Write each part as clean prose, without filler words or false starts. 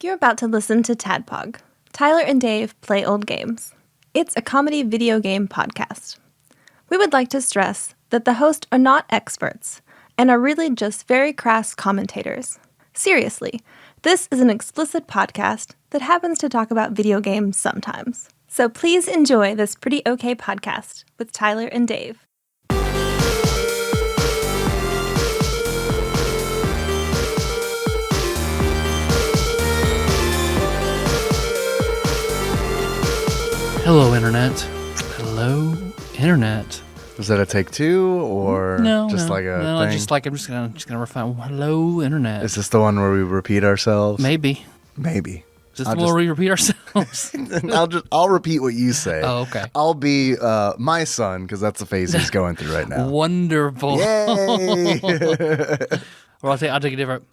You're about to listen to TADPOG, Tyler and Dave Play Old Games. It's a comedy video game podcast. We would like to stress that the hosts are not experts and are really just very crass commentators. Seriously, this is an explicit podcast that happens to talk about video games sometimes. So please enjoy this pretty okay podcast with Tyler and Dave. Hello, Internet. Hello, Internet. Was that a take two, or just like a thing? Just like I'm just gonna refine. Hello, Internet. Is this the one where we repeat ourselves? Maybe. Maybe. Is this the one where we repeat ourselves? I'll repeat what you say. Oh, okay. I'll be my son, because that's the phase he's going through right now. Wonderful. Yay! Or I'll take a different.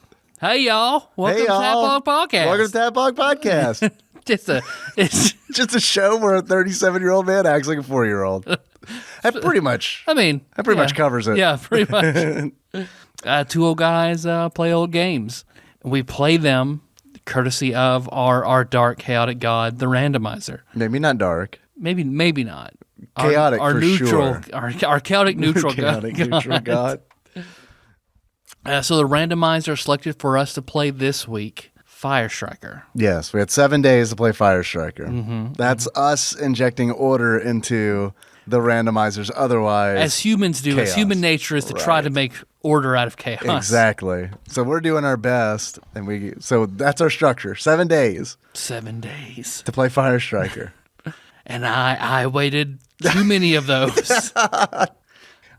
Hey y'all, welcome to TADPOG Podcast. Welcome to TADPOG Podcast. It's just a show where a 37-year-old man acts like a 4-year-old. That pretty much. That pretty much covers it. Yeah, pretty much. Two old guys play old games. We play them courtesy of our dark, chaotic god, the randomizer. Maybe not dark. Maybe not. Chaotic our for neutral, sure. Our chaotic neutral chaotic god. neutral god. So the randomizer selected for us to play this week, Firestriker. Yes, we had 7 days to play Firestriker. Mm-hmm. That's us injecting order into the randomizers. Otherwise, as humans do, chaos. as human nature is to try to make order out of chaos. Exactly. So we're doing our best, and so that's our structure. 7 days. 7 days to play Firestriker. And I waited too many of those.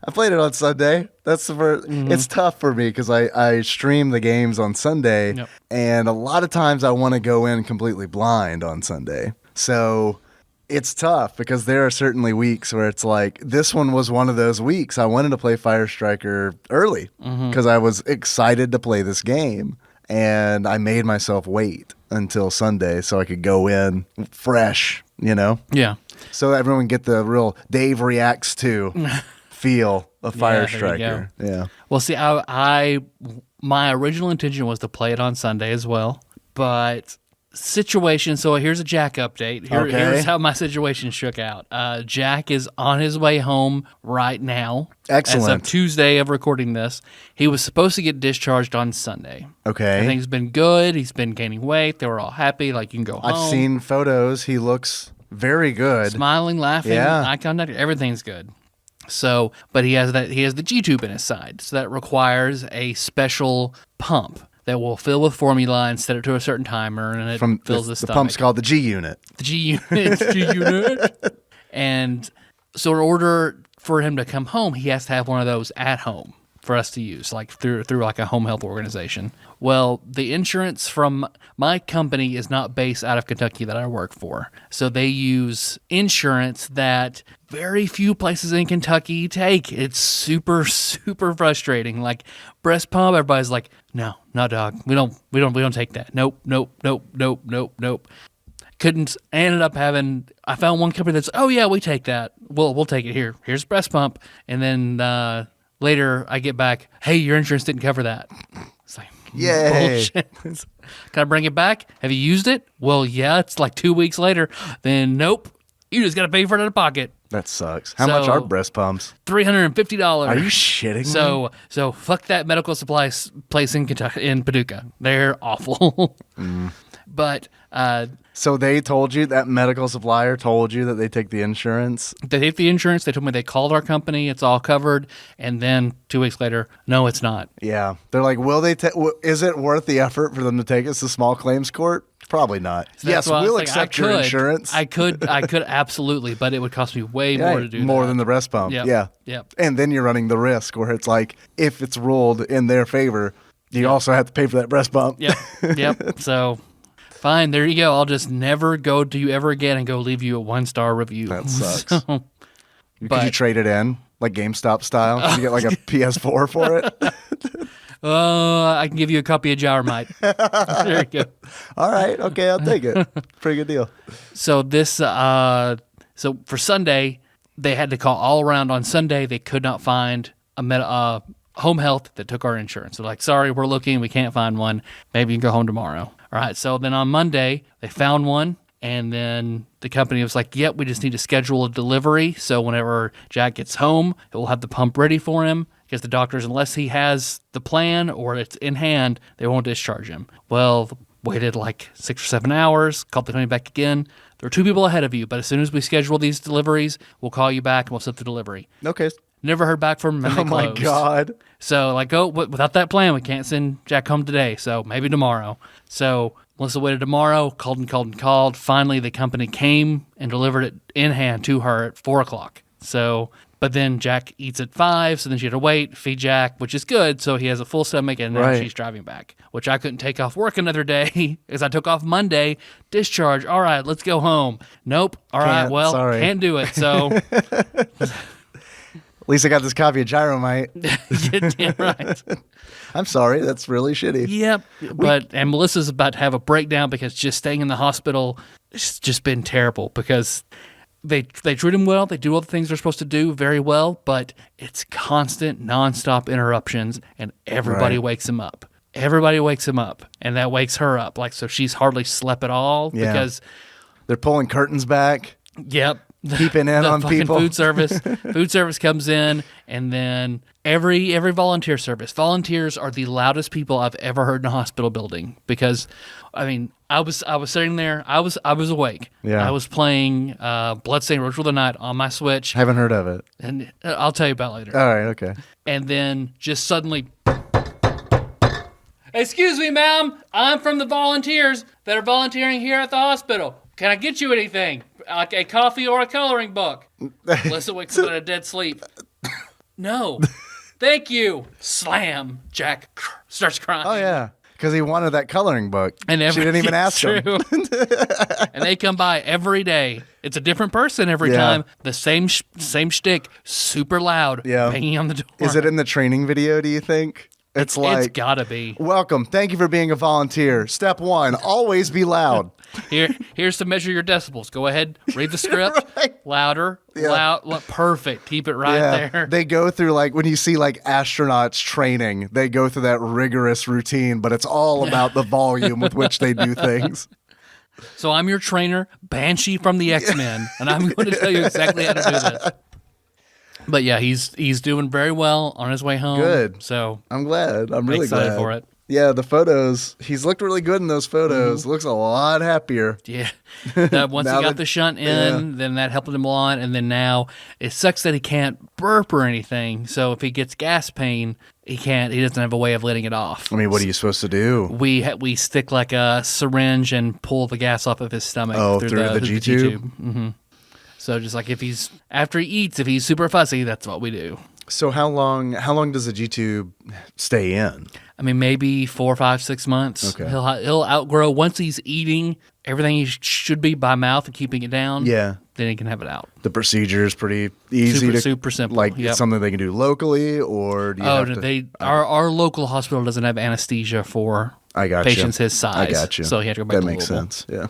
I played it on Sunday. That's the first. It's tough for me because I stream the games on Sunday, and a lot of times I want to go in completely blind on Sunday. So it's tough because there are certainly weeks where it's like, this one was one of those weeks. I wanted to play Firestriker early because I was excited to play this game, and I made myself wait until Sunday so I could go in fresh, Yeah. So everyone get the real Dave reacts to feel of Firestriker. Yeah. Well, see, my original intention was to play it on Sunday as well, but situation. So here's a Jack update. Here's how my situation shook out. Jack is on his way home right now. Excellent. As of Tuesday of recording this, he was supposed to get discharged on Sunday. Okay. Everything's been good. He's been gaining weight. They were all happy. Like, you can go home. I've seen photos. He looks very good. Smiling, laughing, eye contact. Everything's good. So, but he has the G-tube in his side, so that requires a special pump that will fill with formula and set it to a certain timer, and it fills the stomach. The pump's called the G-unit. The G-unit, G-unit. And so in order for him to come home, he has to have one of those at home for us to use, like through like a home health organization. Well, the insurance from my company is not based out of Kentucky that I work for. So they use insurance that very few places in Kentucky take. It's super, super frustrating. Like breast pump, everybody's like, no, dog. We don't take that. Nope. I found one company that's, oh yeah, we take that. We'll take it here. Here's breast pump. And then later I get back, hey, your insurance didn't cover that. It's like, yay. Bullshit. Can I bring it back? Have you used it? Well, yeah, it's like 2 weeks later. Then nope. You just got to pay for it out of pocket. That sucks. How much are breast pumps? $350. Are you shitting me? So fuck that medical supply place in Kentucky, in Paducah. They're awful. But so they told you, that medical supplier told you that they take the insurance? They take the insurance. They told me they called our company. It's all covered. And then 2 weeks later, no, it's not. Yeah. They're like, will they? Is it worth the effort for them to take us to small claims court? Probably not. So yes, we'll accept your insurance. I could absolutely, but it would cost me way more to do more that. Than the breast pump. Yep. Yeah. And then you're running the risk where it's like, if it's ruled in their favor, you also have to pay for that breast pump. Yep. So, fine, there you go. I'll just never go to you ever again and go leave you a 1-star review. That sucks. Could you trade it in, like GameStop style? Could you get like a PS4 for it? I can give you a copy of Jarmite. There you go. All right. Okay, I'll take it. Pretty good deal. So this, so for Sunday, they had to call all around on Sunday. They could not find a home health that took our insurance. They're like, sorry, we're looking. We can't find one. Maybe you can go home tomorrow. All right, so then on Monday, they found one, and then the company was like, yep, we just need to schedule a delivery. So whenever Jack gets home, we'll have the pump ready for him. Because the doctors, unless he has the plan or it's in hand, they won't discharge him. Well, waited like 6 or 7 hours, called the company back again. There are 2 people ahead of you, but as soon as we schedule these deliveries, we'll call you back and we'll set the delivery. Okay. Never heard back from them. Oh my God. So like, without that plan, we can't send Jack home today. So maybe tomorrow. So Melissa waited tomorrow, called and called and called. Finally, the company came and delivered it in hand to her at 4 o'clock. So, but then Jack eats at 5, so then she had to wait, feed Jack, which is good. So he has a full stomach, and now she's driving back, which I couldn't take off work another day because I took off Monday. Discharge. All right, let's go home. Nope. All right, well, can't do it. So. At least I got this copy of Gyromite. Yeah, right. I'm sorry. That's really shitty. Yep. And Melissa's about to have a breakdown because just staying in the hospital has just been terrible because they treat him well. They do all the things they're supposed to do very well, but it's constant, nonstop interruptions, and everybody wakes him up. Everybody wakes him up, and that wakes her up. Like, so she's hardly slept at all because they're pulling curtains back. Yep. Keeping in on people. Food service comes in, and then every volunteer service. Volunteers are the loudest people I've ever heard in a hospital building because, I mean, I was sitting there. I was awake. Yeah. I was playing Bloodstained Ritual of the Night on my Switch. Haven't heard of it. And I'll tell you about it later. All right. Okay. And then just suddenly, excuse me, ma'am. I'm from the volunteers that are volunteering here at the hospital. Can I get you anything? Like a coffee or a coloring book? Melissa wakes up in a dead sleep. No. Thank you. Slam. Jack starts crying. Oh, yeah. Because he wanted that coloring book. And she didn't even ask him. And they come by every day. It's a different person every time. The same shtick, super loud, banging on the door. Is it in the training video, do you think? It's gotta be. Welcome. Thank you for being a volunteer. Step 1, always be loud. Here's to measure your decibels. Go ahead, read the script. Louder, loud, perfect. Keep it right there. They go through, like, when you see, like, astronauts training, they go through that rigorous routine, but it's all about the volume with which they do things. So I'm your trainer, Banshee from the X-Men, and I'm going to tell you exactly how to do this. But yeah, he's doing very well on his way home. Good. So I'm glad. I'm really excited glad for it. Yeah, the photos. He's looked really good in those photos. Looks a lot happier. Yeah. Once he got the shunt in, then that helped him a lot. And then now it sucks that he can't burp or anything. So if he gets gas pain, he doesn't have a way of letting it off. I mean, what are you supposed to do? We stick like a syringe and pull the gas off of his stomach. Through the G-tube? Mm-hmm. So just like after he eats, if he's super fussy, that's what we do. So how long does the G-tube stay in? I mean, maybe 4, 5, 6 months. Okay. He'll outgrow once he's eating everything he should be by mouth and keeping it down. Yeah. Then he can have it out. The procedure is pretty easy super simple. Like something they can do locally, or do you have to? Our local hospital doesn't have anesthesia for patients his size. I got you. So he had to go back to That makes Louisville. sense. Yeah.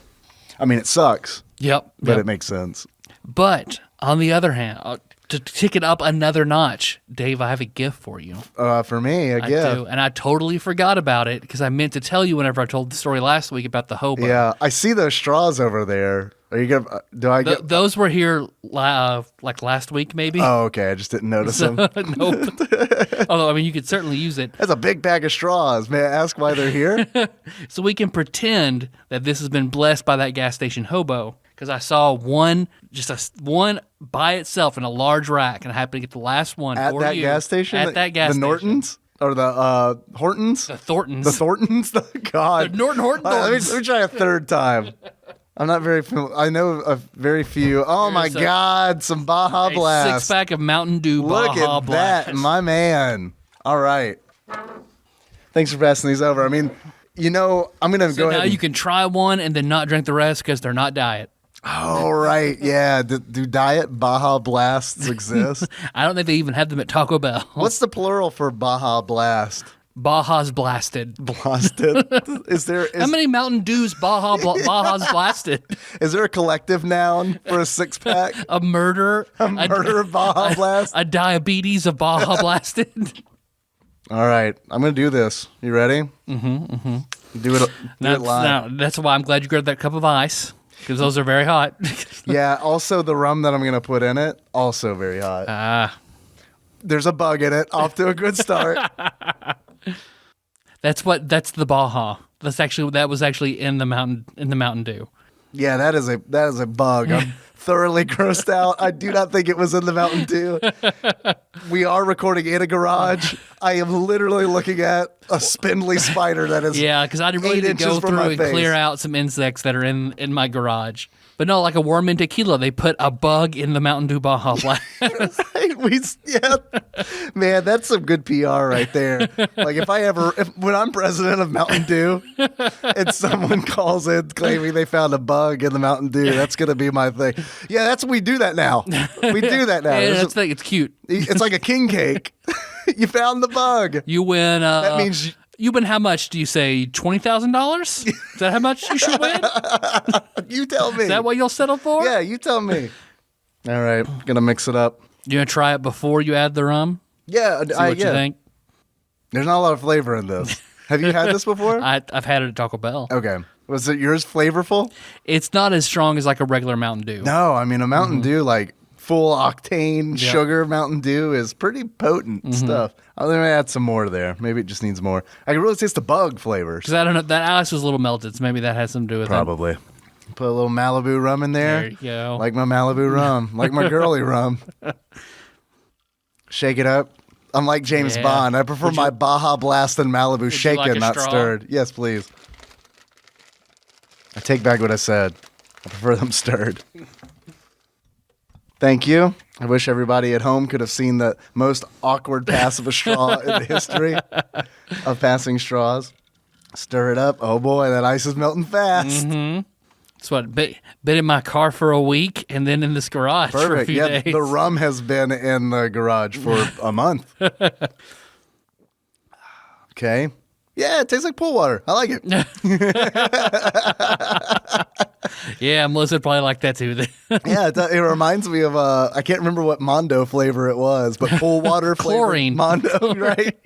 I mean, it sucks. Yep. But it makes sense. But on the other hand, to tick it up another notch, Dave, I have a gift for you. For me, I do, and I totally forgot about it because I meant to tell you whenever I told the story last week about the hobo. Yeah, I see those straws over there. Are you gonna? Do I get those? Were here like last week, maybe. Oh, okay. I just didn't notice them. Nope. Although, I mean, you could certainly use it. That's a big bag of straws. May I ask why they're here? So we can pretend that this has been blessed by that gas station hobo. Because I saw one by itself in a large rack, and I happened to get the last one at that gas station. At that gas the station. Nortons or the Hortons. The Thorntons. The Thorntons. God. The Norton Horton. Let me try a third time. I'm not very familiar. I know a very few. Oh, my God. Some Baja Blast. 6-pack of Mountain Dew Baja Blast. Look at that, my man. All right. Thanks for passing these over. I mean, I'm going to go ahead. Now you can try one and then not drink the rest because they're not diet. Oh, right. Yeah. Do diet Baja Blasts exist? I don't think they even have them at Taco Bell. What's the plural for Baja Blast? Baja's blasted. Blasted? How many Mountain Dews Baja's blasted? Is there a collective noun for a 6-pack? A murder of Baja Blast? A diabetes of Baja blasted? All right. I'm going to do this. You ready? Mm-hmm. Do it live. That's why I'm glad you grabbed that cup of ice, because those are very hot. Yeah, also the rum that I'm going to put in it, also very hot. There's a bug in it. Off to a good start. That's the Baja. That was actually in the Mountain Dew. Yeah, that is a bug. I'm thoroughly grossed out. I do not think it was in the Mountain Dew. We are recording in a garage. I am literally looking at a spindly spider that is because I really did go through and clear out some insects that are in my garage. But no, like a worm in tequila, they put a bug in the Mountain Dew Baja Blast. Man, that's some good PR right there. Like when I'm president of Mountain Dew and someone calls in claiming they found a bug in the Mountain Dew, that's going to be my thing. Yeah, we do that now. We do that now. Yeah, it's cute. It's like a king cake. You found the bug. You win. That means you win. How much do you say? $20,000? Is that how much you should win? You tell me. Is that what you'll settle for? Yeah, you tell me. All right, gonna mix it up. You gonna try it before you add the rum? Yeah, See what you think. There's not a lot of flavor in this. Have you had this before? I've had it at Taco Bell. Okay. Was it yours flavorful? It's not as strong as like a regular Mountain Dew. No, I mean a Mountain Dew like full octane sugar Mountain Dew is pretty potent stuff. I'm gonna add some more there. Maybe it just needs more. I can really taste the bug flavors. Because I don't know, that ice was a little melted, so maybe that has something to do with Probably. Put a little Malibu rum in there. There you go. Like my Malibu rum. Like my girly rum. Shake it up. I'm like James Bond. I prefer my Baja Blast and Malibu shaken, not stirred. Yes, please. I take back what I said. I prefer them stirred. Thank you. I wish everybody at home could have seen the most awkward pass of a straw in the history of passing straws. Stir it up. Oh boy, that ice is melting fast. Mm-hmm. That's what, been in my car for a week and then in this garage for a few days. The rum has been in the garage for a month. Okay. Yeah, it tastes like pool water. I like it. Yeah, Melissa would probably like that too. Yeah, it reminds me of, I can't remember what Mondo flavor it was, but pool water flavor. Chlorine. Mondo, right?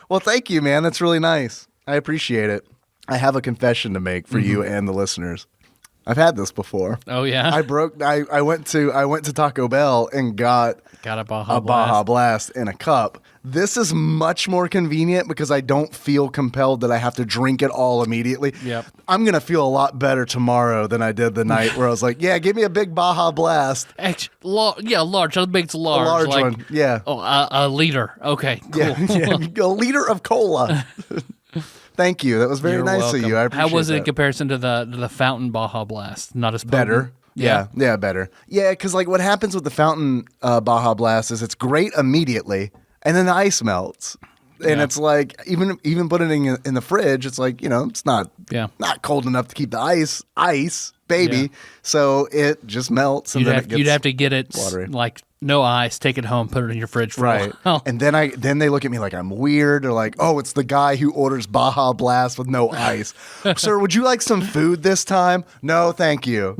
Well, thank you, man. That's really nice. I appreciate it. I have a confession to make for you and the listeners. I've had this before. Oh yeah. I went to Taco Bell and got a Baja Blast in a cup. This is much more convenient because I don't feel compelled that I have to drink it all immediately. Yep. I'm going to feel a lot better tomorrow than I did the night where I was like, yeah, give me a big Baja Blast. Large. How big's large? A large one, yeah. Oh, a liter. Okay, cool. Yeah, a liter of cola. Thank you. That was very nice welcome. of you. I appreciate How was it that. in comparison to the fountain Baja Blast? Not as potent? Better. Yeah, better. Yeah, because like what happens with the fountain Baja Blast is it's great immediately, and then the ice melts. And it's like even putting it in the fridge, it's like, it's not cold enough to keep the ice, baby. Yeah. So it just melts and you'd have to get it watery. Like no ice, take it home, put it in your fridge for a while. And then they look at me like I'm weird, or like, oh, it's the guy who orders Baja Blast with no ice. Sir, would you like some food this time? No, thank you.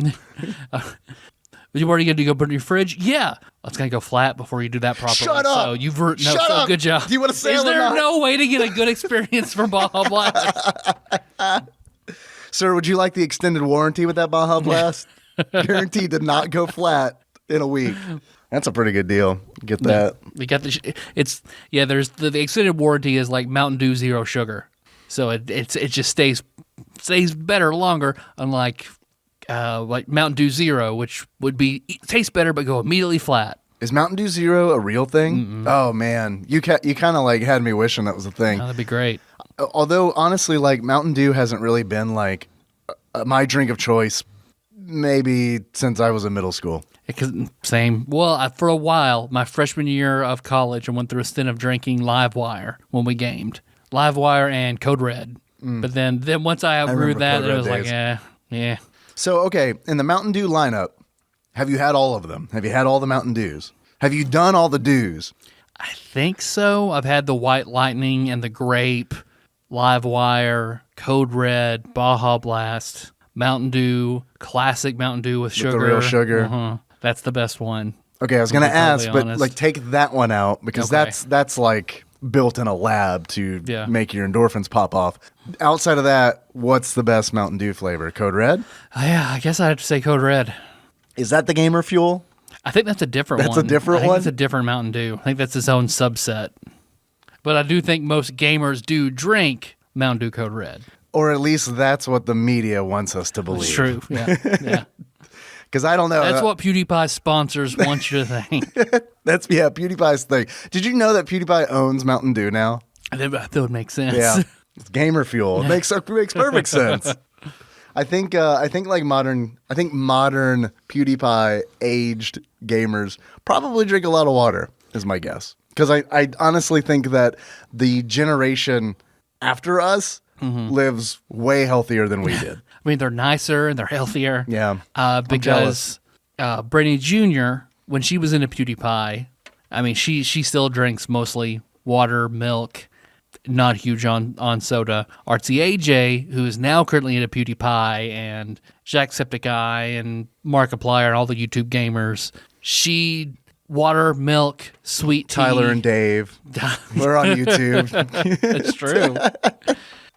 You already going to go put it in your fridge? Yeah. It's going to go flat before you do that properly. Shut up. So Shut up. Good job. Do you want to say Is there no way to get a good experience from Baja Blast? Sir, would you like the extended warranty with that Baja Blast? Guaranteed to not go flat in a week. That's a pretty good deal. Get that. We got there's the extended warranty is like Mountain Dew Zero Sugar. So it just stays better longer, unlike like Mountain Dew Zero, which would taste better but go immediately flat. Is Mountain Dew Zero a real thing? Mm-mm. Oh man, you kind of like had me wishing that was a thing. Oh, that'd be great. Although honestly, like Mountain Dew hasn't really been like my drink of choice, maybe since I was in middle school. Same. Well, for a while, my freshman year of college, I went through a stint of drinking Livewire when we gamed. Livewire and Code Red. But then once I outgrew that, it was like, yeah. So, okay, in the Mountain Dew lineup, have you had all of them? Have you had all the Mountain Dews? Have you done all the Dews? I think so. I've had the White Lightning and the Grape, Livewire, Code Red, Baja Blast, Mountain Dew, classic Mountain Dew with sugar. The real sugar. Uh-huh. That's the best one. Okay, I was going to ask, but like take that one out because that's like built in a lab to Yeah. make your endorphins pop off. Outside of that, what's the best Mountain Dew flavor? Code Red? Yeah, I guess I have to say Code Red. Is that the Gamer Fuel? I think that's a different one. That's a different I think one? That's a different Mountain Dew. I think that's its own subset. But I do think most gamers do drink Mountain Dew Code Red. Or at least that's what the media wants us to believe. It's true. Yeah. Yeah. Because I don't know. That's what PewDiePie sponsors want you to think. That's PewDiePie's thing. Did you know that PewDiePie owns Mountain Dew now? That would make sense. Yeah, it's Gamer Fuel. It makes perfect sense. I think modern PewDiePie aged gamers probably drink a lot of water, is my guess. Because I honestly think that the generation after us lives way healthier than we did. I mean, they're nicer and they're healthier. Yeah. Because Brittany Jr., when she was into PewDiePie, I mean, she still drinks mostly water, milk, not huge on soda. Artsy AJ, who is now currently into PewDiePie, and Jacksepticeye and Markiplier and all the YouTube gamers, she water, milk, sweet tea. Tyler and Dave. We're on YouTube. That's true.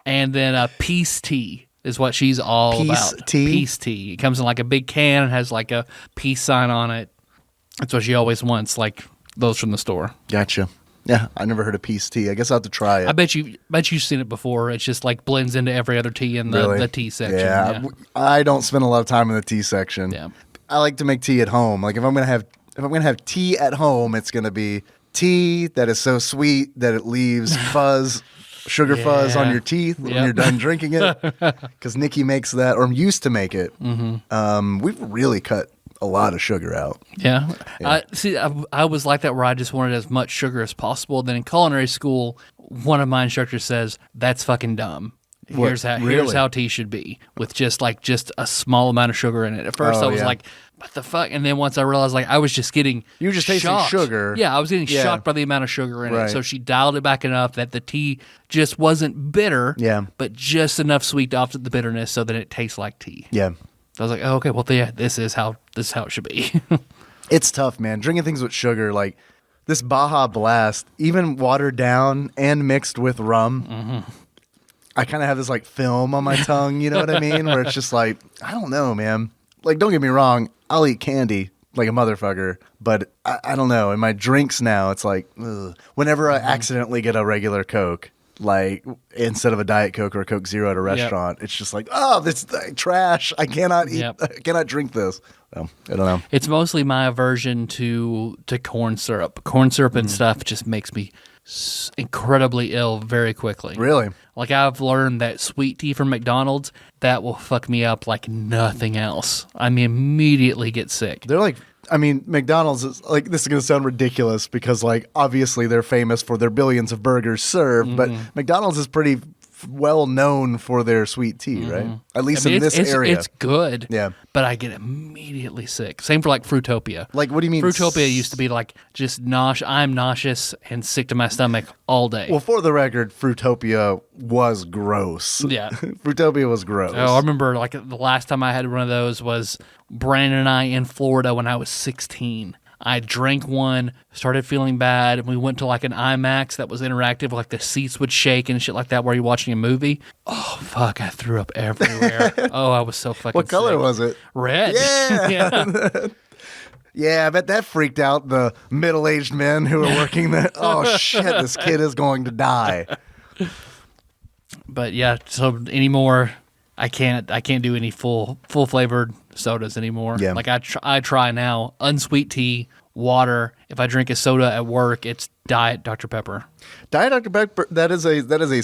And then peace tea is what she's all Peace about. tea? Peace tea. It comes in like a big can and has like a peace sign on it. That's what she always wants, like those from the store. Gotcha. Yeah, I never heard of Peace Tea. I guess I'll have to try it. I bet you've seen it before. It's just like blends into every other tea in the tea section. Yeah, I don't spend a lot of time in the tea section. Yeah. I like to make tea at home. Like if I'm gonna have tea at home, it's gonna be tea that is so sweet that it leaves sugar fuzz on your teeth when you're done drinking it. Because Nikki makes that, or used to make it. Mm-hmm. We've really cut a lot of sugar out. Yeah. I was like that where I just wanted as much sugar as possible. Then in culinary school, one of my instructors says, "That's fucking dumb. Here's how tea should be, with just a small amount of sugar in it." At first I was like, what the fuck? And then once I realized like I was just getting You were just tasting shocked. sugar. Yeah, I was getting shocked by the amount of sugar in Right. it. So she dialed it back enough that the tea just wasn't bitter, but just enough sweet to offset the bitterness so that it tastes like tea. Yeah. I was like, oh, okay, well, yeah, this is how it should be. It's tough, man. Drinking things with sugar, like this Baja Blast, even watered down and mixed with rum. I kind of have this like film on my tongue, you know what I mean? Where it's just like, I don't know, man. Like, don't get me wrong, I'll eat candy like a motherfucker, but I don't know. In my drinks now, it's like, ugh. Whenever I accidentally get a regular Coke, like instead of a Diet Coke or a Coke Zero at a restaurant, it's just like, oh, this is trash. I cannot eat. I cannot drink this. So, I don't know. It's mostly my aversion to corn syrup. Corn syrup and stuff just makes me incredibly ill very quickly. Really? Like I've learned that sweet tea from McDonald's, that will fuck me up like nothing else. I mean, immediately get sick. They're like, I mean, McDonald's is like, this is going to sound ridiculous because like, obviously they're famous for their billions of burgers served, but McDonald's is pretty well known for their sweet tea, right? At least in this area. It's good. Yeah. But I get immediately sick. Same for like Fruitopia. Like, what do you mean? Fruitopia used to be like just I'm nauseous and sick to my stomach all day. Well, for the record, Fruitopia was gross. Yeah. Fruitopia was gross. Oh, I remember like the last time I had one of those was Brandon and I in Florida when I was 16. I drank one, started feeling bad, and we went to like an IMAX that was interactive, like the seats would shake and shit like that while you're watching a movie. Oh, fuck, I threw up everywhere. Oh, I was so fucking What color sick. was it? Red. Yeah. Yeah. Yeah, I bet that freaked out the middle-aged men who were working there. Oh, shit, this kid is going to die. But yeah, so anymore, I can't do any full flavored sodas anymore. Yeah. Like I try now, unsweet tea, water. If I drink a soda at work, it's Diet Dr. Pepper. Diet Dr. Pepper, that is a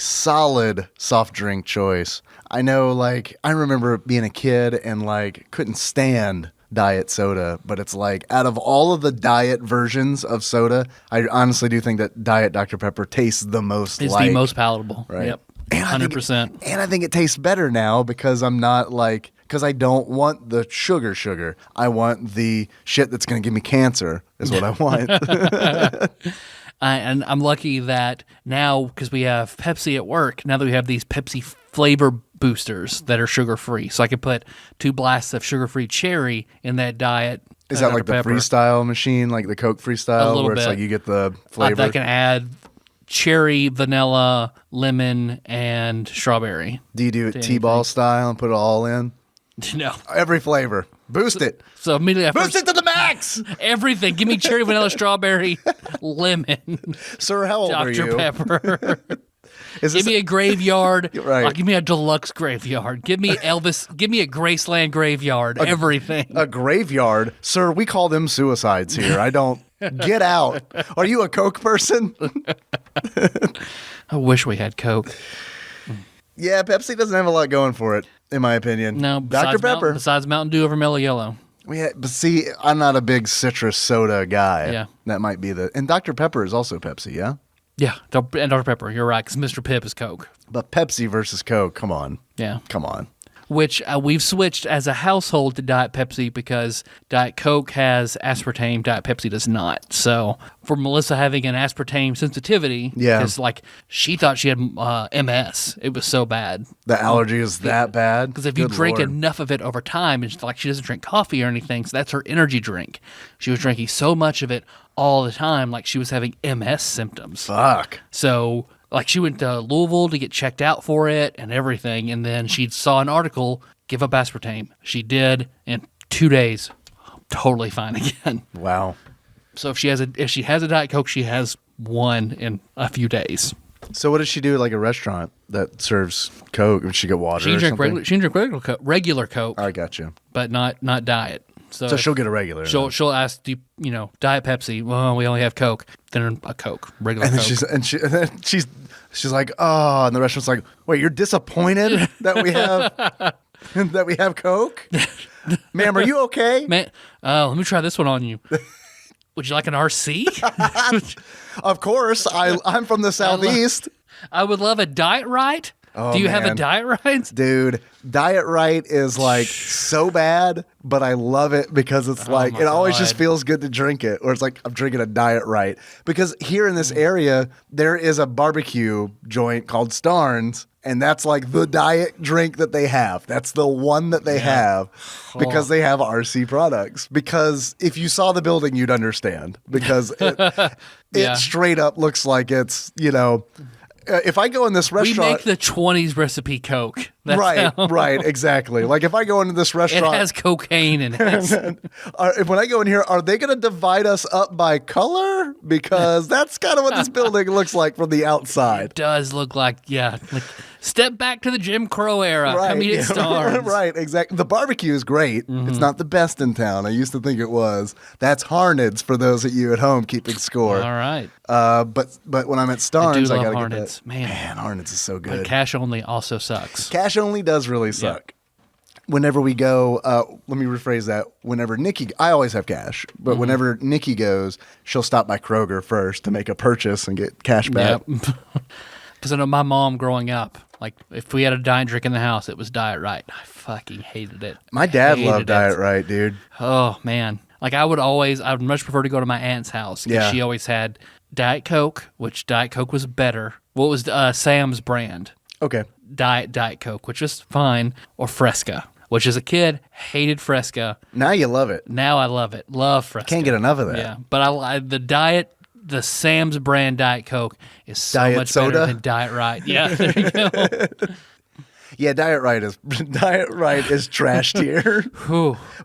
solid soft drink choice. I know, like, I remember being a kid and like couldn't stand diet soda, but it's like out of all of the diet versions of soda, I honestly do think that Diet Dr. Pepper tastes the most It's the most palatable. Right. Yep. And 100%. And I think it tastes better now because I'm not like, because I don't want the sugar. I want the shit that's going to give me cancer is what I want. And I'm lucky that now, because we have Pepsi at work, now that we have these Pepsi flavor boosters that are sugar-free. So I can put 2 blasts of sugar-free cherry in that diet. Is that like the freestyle machine, like the Coke freestyle, where it's like you get the flavor? I can add cherry, vanilla, lemon, and strawberry. Do you do it T-ball style and put it all in? No. Every flavor. Boost it. So immediately Boost it to the max. Everything. Give me cherry, vanilla, strawberry, lemon. Sir, how old are you? Dr. Pepper. Give me a graveyard. Right. Give me a deluxe graveyard. Give me Elvis. Give me a Graceland graveyard. Everything. A graveyard? Sir, we call them suicides here. I don't. Get out. Are you a Coke person? I wish we had Coke. Yeah, Pepsi doesn't have a lot going for it, in my opinion. No, Dr. Pepper. Besides Mountain Dew over Mellow Yellow. But see, I'm not a big citrus soda guy. Yeah. That might be the... And Dr. Pepper is also Pepsi, yeah? Yeah, and Dr. Pepper. You're right, because Mr. Pibb is Coke. But Pepsi versus Coke, come on. Yeah. Come on. Which we've switched as a household to Diet Pepsi because Diet Coke has aspartame, Diet Pepsi does not. So for Melissa having an aspartame sensitivity, because like she thought she had MS, it was so bad. The allergy is that bad? Because if you drink enough of it over time, and like she doesn't drink coffee or anything, so that's her energy drink. She was drinking so much of it all the time, like she was having MS symptoms. Fuck. So... like she went to Louisville to get checked out for it and everything, and then she saw an article, give up aspartame. She did, in 2 days, totally fine again. Wow. So if she has a Diet Coke, she has one in a few days. So what does she do at like a restaurant that serves Coke? Would she get water or something? She can drink regular Coke. I got you. But not Diet. So she'll get a regular. She'll ask, do you Diet Pepsi? Well, we only have Coke. Then a Coke, regular and Coke. And then she's like, oh, and the restaurant's like, wait, you're disappointed that we have Coke? Ma'am, are you okay? Man, let me try this one on you. Would you like an RC? Of course, I'm from the Southeast. I would love a Diet Right. Oh, do you have a Diet Right? Dude, Diet Right is like so bad, but I love it because it's like, it always just feels good to drink it. Or it's like, I'm drinking a Diet Right. Because here in this area, there is a barbecue joint called Starnes, and that's like the diet drink that they have. That's the one that they have because they have RC products. Because if you saw the building, you'd understand. Because it straight up looks like it's, if I go in this restaurant... We make the 20s recipe Coke. That's right, exactly. Like if I go into this restaurant... It has cocaine in it. When I go in here, are they going to divide us up by color? Because that's kind of what this building looks like from the outside. It does look like, step back to the Jim Crow era. Come eat at Starnes. Right, exactly. The barbecue is great. Mm-hmm. It's not the best in town. I used to think it was. That's Harned's for those of you at home keeping score. All right. But when I'm at Starnes, I got to get that. Man, Harned's is so good. But cash only also sucks. Cash only does really suck. Whenever we go, let me rephrase that. Whenever Nikki, I always have cash, but whenever Nikki goes, she'll stop by Kroger first to make a purchase and get cash back. Because I know my mom growing up, like if we had a diet drink in the house, it was Diet Right. I fucking hated it. My dad loved Diet Right, dude. Oh man, like I would much prefer to go to my aunt's house because she always had Diet Coke, which Diet Coke was better. What was Sam's brand? Okay. Diet Coke, which was fine, or Fresca, which as a kid hated Fresca. Now you love it. Now I love it. Love Fresca. Can't get enough of that. Yeah, but the Sam's brand Diet Coke is so much better than Diet Right. Yeah, there you go. Yeah, Diet Right is trash tier.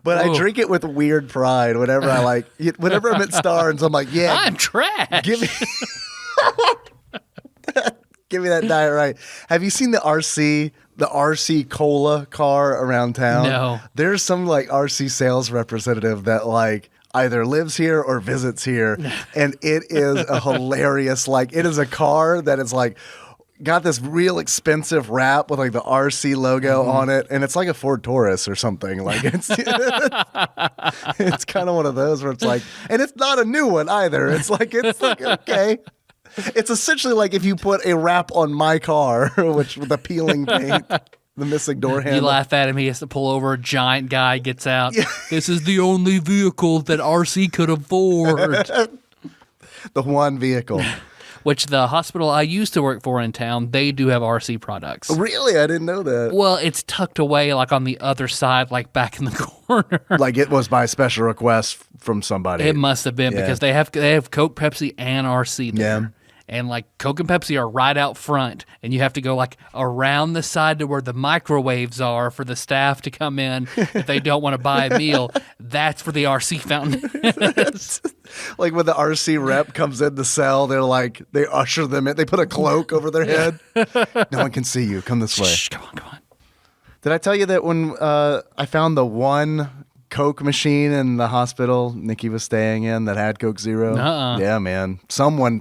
But I drink it with weird pride whenever whenever I'm at Starnes, I'm like, yeah, I'm trash. Give me that Diet Right. Have you seen the RC Cola car around town? No. There's some like RC sales representative that like either lives here or visits here, and it is a hilarious, like it is a car that is like got this real expensive wrap with like the RC logo on it, and it's like a Ford Taurus or something. Like it's it's kind of one of those where it's like, and it's not a new one either. It's like okay. It's essentially like if you put a wrap on my car, which with the peeling paint, the missing door handle. You laugh at him. He has to pull over. A giant guy gets out. Yeah. This is the only vehicle that RC could afford. The one vehicle. Which the hospital I used to work for in town, they do have RC products. Really? I didn't know that. Well, it's tucked away like on the other side, like back in the corner. Like it was by special request from somebody. It must have been because they have Coke, Pepsi, and RC there. Yeah. And like Coke and Pepsi are right out front, and you have to go like around the side to where the microwaves are for the staff to come in if they don't want to buy a meal. That's where the RC fountain is. Like when the RC rep comes in the cell, they usher them in. They put a cloak over their head. No one can see you. Come this way. Shh, come on. Did I tell you that when I found the one Coke machine in the hospital Nikki was staying in that had Coke Zero? Yeah, man. Someone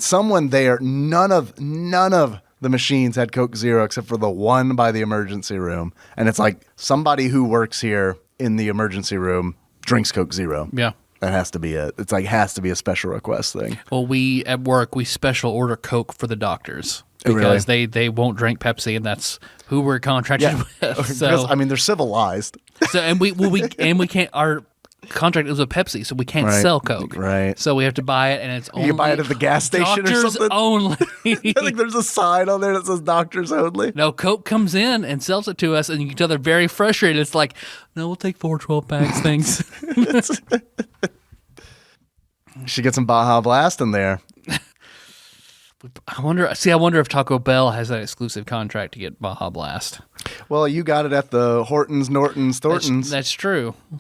there, none of the machines had Coke Zero except for the one by the emergency room. And it's like somebody who works here in the emergency room drinks Coke Zero. Yeah. That has to be it. It's like has to be a special request thing. Well, we at work, we special order Coke for the doctors. Oh, Because really? they won't drink Pepsi, and that's who we're contracted with. So, I mean, they're civilized. so and we can't. Our contract is with Pepsi, so we can't Right. sell Coke. Right. So we have to buy it, and it's only You buy it at the gas station or doctors something? only. I think there's a sign on there that says doctors only. No, Coke comes in and sells it to us, and you can tell they're very frustrated. It's like, no, we'll take 4 12-packs, thanks. Should get some Baja Blast in there. I wonder if Taco Bell has that exclusive contract to get Baja Blast. Well, you got it at the Hortons, Nortons, Thorntons. That's true. I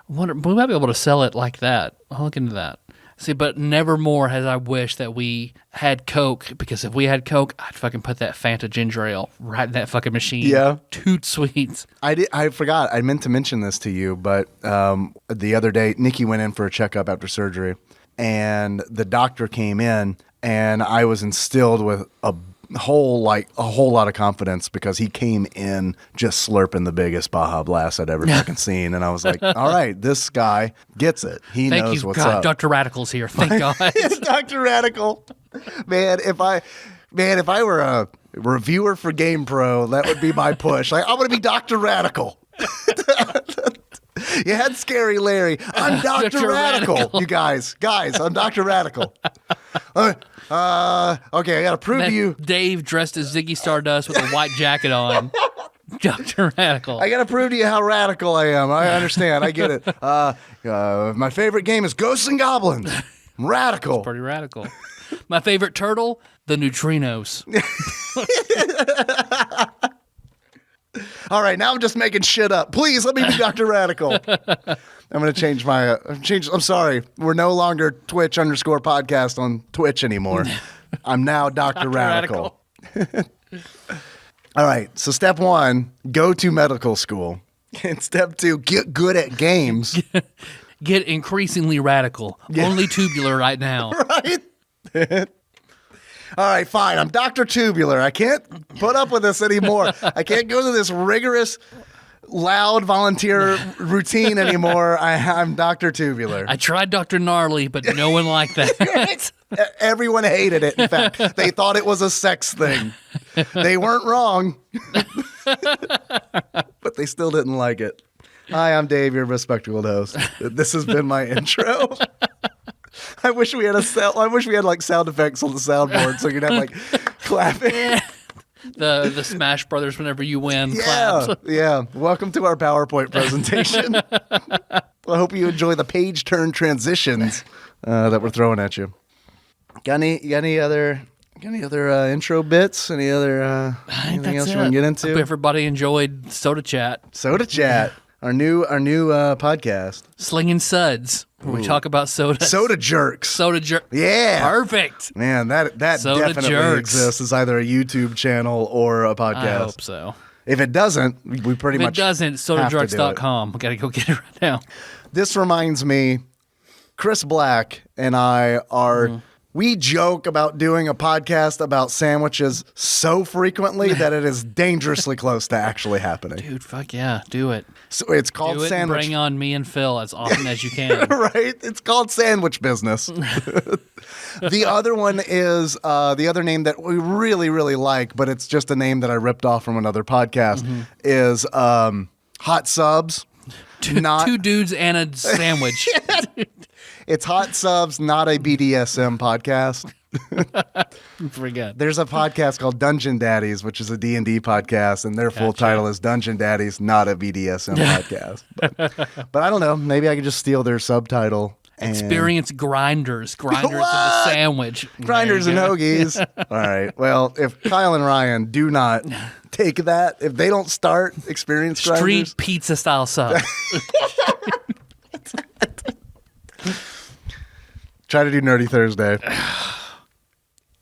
wonder, we might be able to sell it like that. I'll look into that. See, but never more has I wished that we had Coke, because if we had Coke, I'd fucking put that Fanta ginger ale right in that fucking machine. Yeah. Toot sweets. I forgot. I meant to mention this to you, but the other day, Nikki went in for a checkup after surgery, and the doctor came in, and I was instilled with a whole lot of confidence because he came in just slurping the biggest Baja Blast I'd ever fucking seen, and I was like, all right, this guy gets it. He Thank knows you, what's God. up. Dr. Radical's here. Thank God. It's Dr. Radical. Man, if I were a reviewer for Game Pro, that would be my push. Like, I'm going to be Dr. Radical. You had Scary Larry. I'm Dr. Radical. You guys, I'm Dr. Radical. Okay, I got to prove to you. Dave dressed as Ziggy Stardust with a white jacket on. Dr. Radical. I got to prove to you how radical I am. I understand. I get it. My favorite game is Ghosts and Goblins. I'm radical. Pretty radical. My favorite turtle, the neutrinos. All right, now I'm just making shit up. Please let me be Dr. Radical. I'm going to change I'm sorry. We're no longer Twitch_podcast on Twitch anymore. I'm now Dr. Radical. All right, so step 1, go to medical school. And step 2, get good at games. Get increasingly radical. Yeah. Only tubular right now. Right? All right, fine. I'm Dr. Tubular. I can't put up with this anymore. I can't go to this rigorous, loud volunteer routine anymore. I'm Dr. Tubular. I tried Dr. Gnarly, but no one liked that. Everyone hated it. In fact, they thought it was a sex thing. They weren't wrong, but they still didn't like it. Hi, I'm Dave, your bespectacled host. This has been my intro. I wish we had like sound effects on the soundboard so you could have like clapping. The Smash Brothers whenever you win claps. Yeah. Welcome to our PowerPoint presentation. I hope you enjoy the page turn transitions that we're throwing at you. Got any other intro bits? Any other anything else you want to get into? Hope everybody enjoyed Soda Chat. Soda Chat, our new podcast. Slinging Suds, where we talk about soda. Soda Jerks. Soda Jerk. Yeah. Perfect. Man, that Soda definitely Jerks. exists as either a YouTube channel or a podcast. I hope so. If it doesn't, we pretty If much it doesn't, sodajerks.com. We got to go get it right now. This reminds me, Chris Black and I are, we joke about doing a podcast about sandwiches so frequently that it is dangerously close to actually happening. Dude, fuck yeah. Do it. So it's called Do it and Sandwich. bring on me and Phil as often as you can. Right? It's called Sandwich Business. The other one is the other name that we really, really like, but it's just a name that I ripped off from another podcast, is Hot Subs. Two dudes and a sandwich. It's Hot Subs, not a BDSM podcast. Forget. There's a podcast called Dungeon Daddies, which is a D&D podcast, and their full title is Dungeon Daddies, not a BDSM podcast. But I don't know. Maybe I could just steal their subtitle. Experience grinders of the sandwich. Grinders and hoagies. All right. Well, if Kyle and Ryan do not take that, if they don't start experience grinders. Street pizza style sub. Try to do Nerdy Thursday.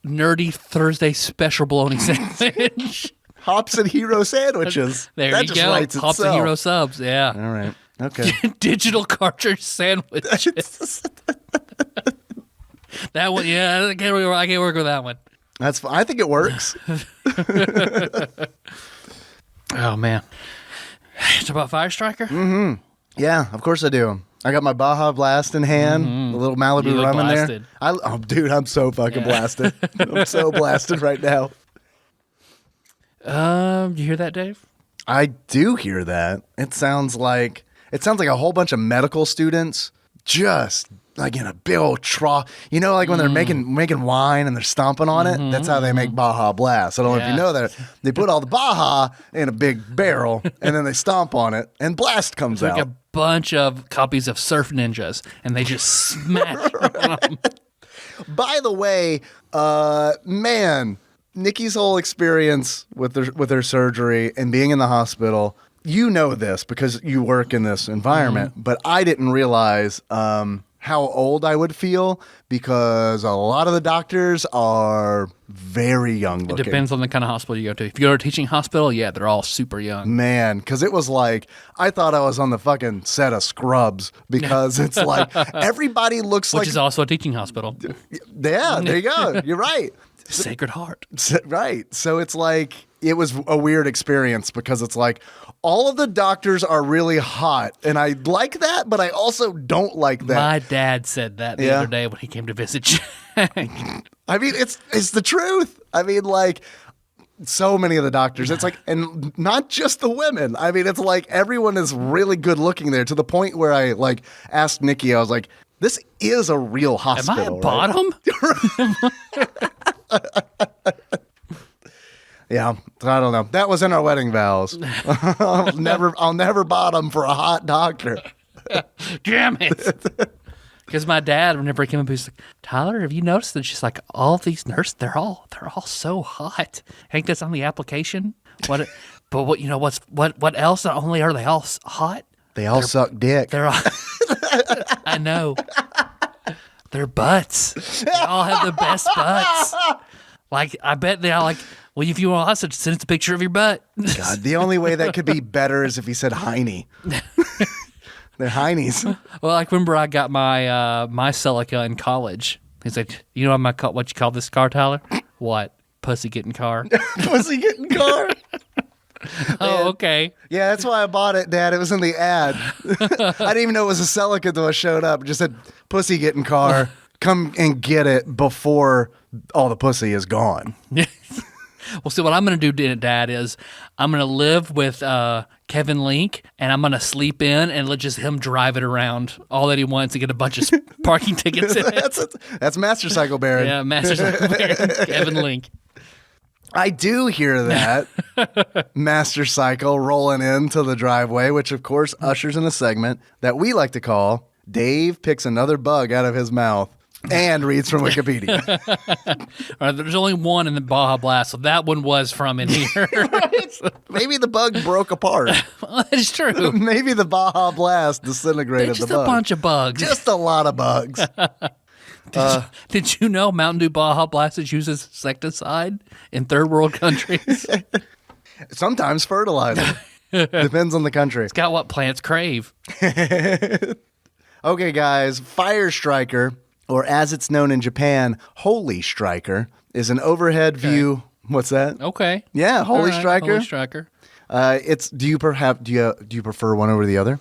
Nerdy Thursday special bologna sandwich. Hops and Hero sandwiches. There that you just go. writes Hops itself. and Hero subs. Yeah. All right. Okay. Digital cartridge sandwich. That one, yeah, I can't work with that one. That's fine. I think it works. Oh man, it's about Firestriker. Mm-hmm. Yeah, of course I do. I got my Baja Blast in hand, a little Malibu You look rum in there. blasted. Oh, dude, I'm so fucking blasted. I'm so blasted right now. You hear that, Dave? I do hear that. It sounds like a whole bunch of medical students just like in a big old trough. You know, like when they're making wine and they're stomping on it. That's how they make Baja Blast. I don't know if you know that. They put all the Baja in a big barrel and then they stomp on it and blast comes Like out. a bunch of copies of Surf Ninjas, and they just smash on them. By the way, man, Nikki's whole experience with her surgery and being in the hospital, you know this because you work in this environment, but I didn't realize how old I would feel because a lot of the doctors are very young looking. It depends on the kind of hospital you go to. If you go to a teaching hospital, yeah, they're all super young. Man, because it was like, I thought I was on the fucking set of Scrubs because it's like everybody looks Which like... is also a teaching hospital. Yeah, there you go. You're right. Sacred Heart. Right. So it's like, it was a weird experience because it's like all of the doctors are really hot. And I like that, but I also don't like that. My dad said that the other day when he came to visit Jack. I mean, it's the truth. I mean, like, so many of the doctors, it's like, and not just the women. I mean, it's like everyone is really good looking there to the point where I like asked Nikki, I was like, this is a real hospital. Am I at bottom? Yeah, I don't know. That was in our wedding vows. I'll never bottom for a hot doctor. Damn it. Because my dad, whenever he came up, he's like, Tyler, have you noticed that she's like, all these nurses, they're all so hot. I think that's on the application. But what else? Not only are they all hot, They all suck dick. they're all, I know. Their butts. They all have the best butts. Like, I bet they all like, well, if you want us to send us a picture of your butt. God, the only way that could be better is if he said Heine. They're Heinies. Well, like, remember I got my my Celica in college. He's like, you know what you call this car, Tyler? What? Pussy getting car. Pussy getting car. Oh, okay. Yeah, that's why I bought it, Dad. It was in the ad. I didn't even know it was a Celica until I showed up. It just said, pussy getting car. Come and get it before all the pussy is gone. Well, see, what I'm going to do, Dad, is I'm going to live with Kevin Link, and I'm going to sleep in and let just him drive it around all that he wants and get a bunch of parking tickets in it. That's Master Cycle Baron. Yeah, Master Cycle Baron, Kevin Link. I do hear that. Master Cycle rolling into the driveway, which, of course, ushers in a segment that we like to call Dave Picks Another Bug Out of His Mouth and Reads from Wikipedia. All right, there's only one in the Baja Blast, so that one was from in here. Right? Maybe the bug broke apart. Well, that's true. Maybe the Baja Blast disintegrated Just the bug. a bunch of bugs. Just a lot of bugs. Did you know Mountain Dew Baja Blast uses insecticide in third world countries? Sometimes fertilizer. Depends on the country. It's got what plants crave. Okay, guys. Firestriker, or as it's known in Japan, Holy Striker, is an overhead view. What's that? Okay. Yeah, Holy Striker. Holy Striker. Do you prefer one over the other?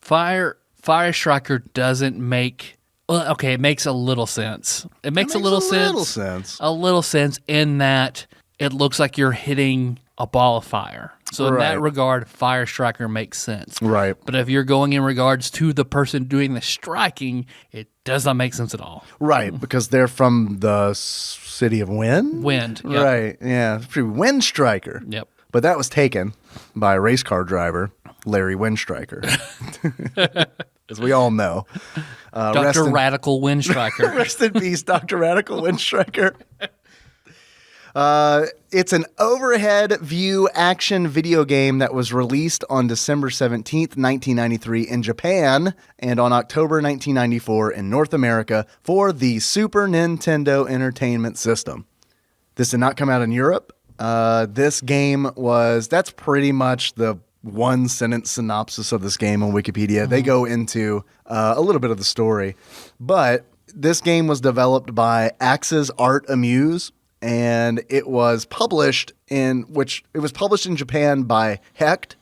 Firestriker doesn't make. Well, okay, it makes a little sense. It makes a little sense. sense. A little sense in that it looks like you're hitting a ball of fire. So in that Right. regard, Firestriker makes sense. Right. But if you're going in regards to the person doing the striking, it does not make sense at all. Right, because they're from the city of Wind? Wind, yep. Right, yeah. Windstriker. Yep. But that was taken by a race car driver, Larry Windstriker. As we all know. Dr. Radical Windstriker. Rest in peace, Dr. Radical Windstriker. It's an overhead view action video game that was released on December 17th, 1993 in Japan and on October 1994 in North America for the Super Nintendo Entertainment System. This did not come out in Europe. This game that's pretty much the one-sentence synopsis of this game on Wikipedia. They go into a little bit of the story. But this game was developed by Axis Art Amuse, and it was published in Japan by Hecht.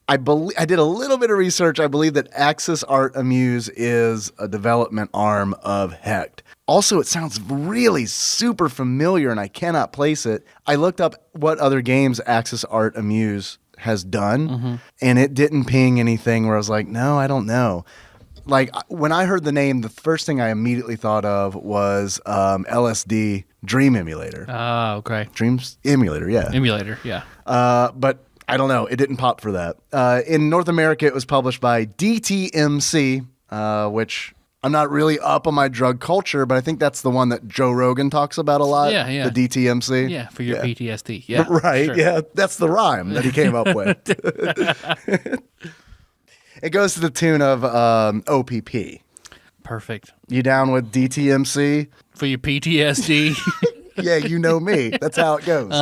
I did a little bit of research. I believe that Axis Art Amuse is a development arm of Hecht. Also, it sounds really super familiar, and I cannot place it. I looked up what other games Axis Art Amuse has done, and it didn't ping anything where I was like, no, I don't know. Like, when I heard the name, the first thing I immediately thought of was LSD Dream Emulator. Oh, okay. Dreams Emulator, yeah. Emulator, yeah. But I don't know. It didn't pop for that. In North America, it was published by DTMC, which I'm not really up on my drug culture, but I think that's the one that Joe Rogan talks about a lot. Yeah, yeah. The DTMC. Yeah, for your PTSD. Yeah. Right, sure. yeah. That's the rhyme that he came up with. It goes to the tune of OPP. Perfect. You down with DTMC? For your PTSD. Yeah, you know me. That's how it goes.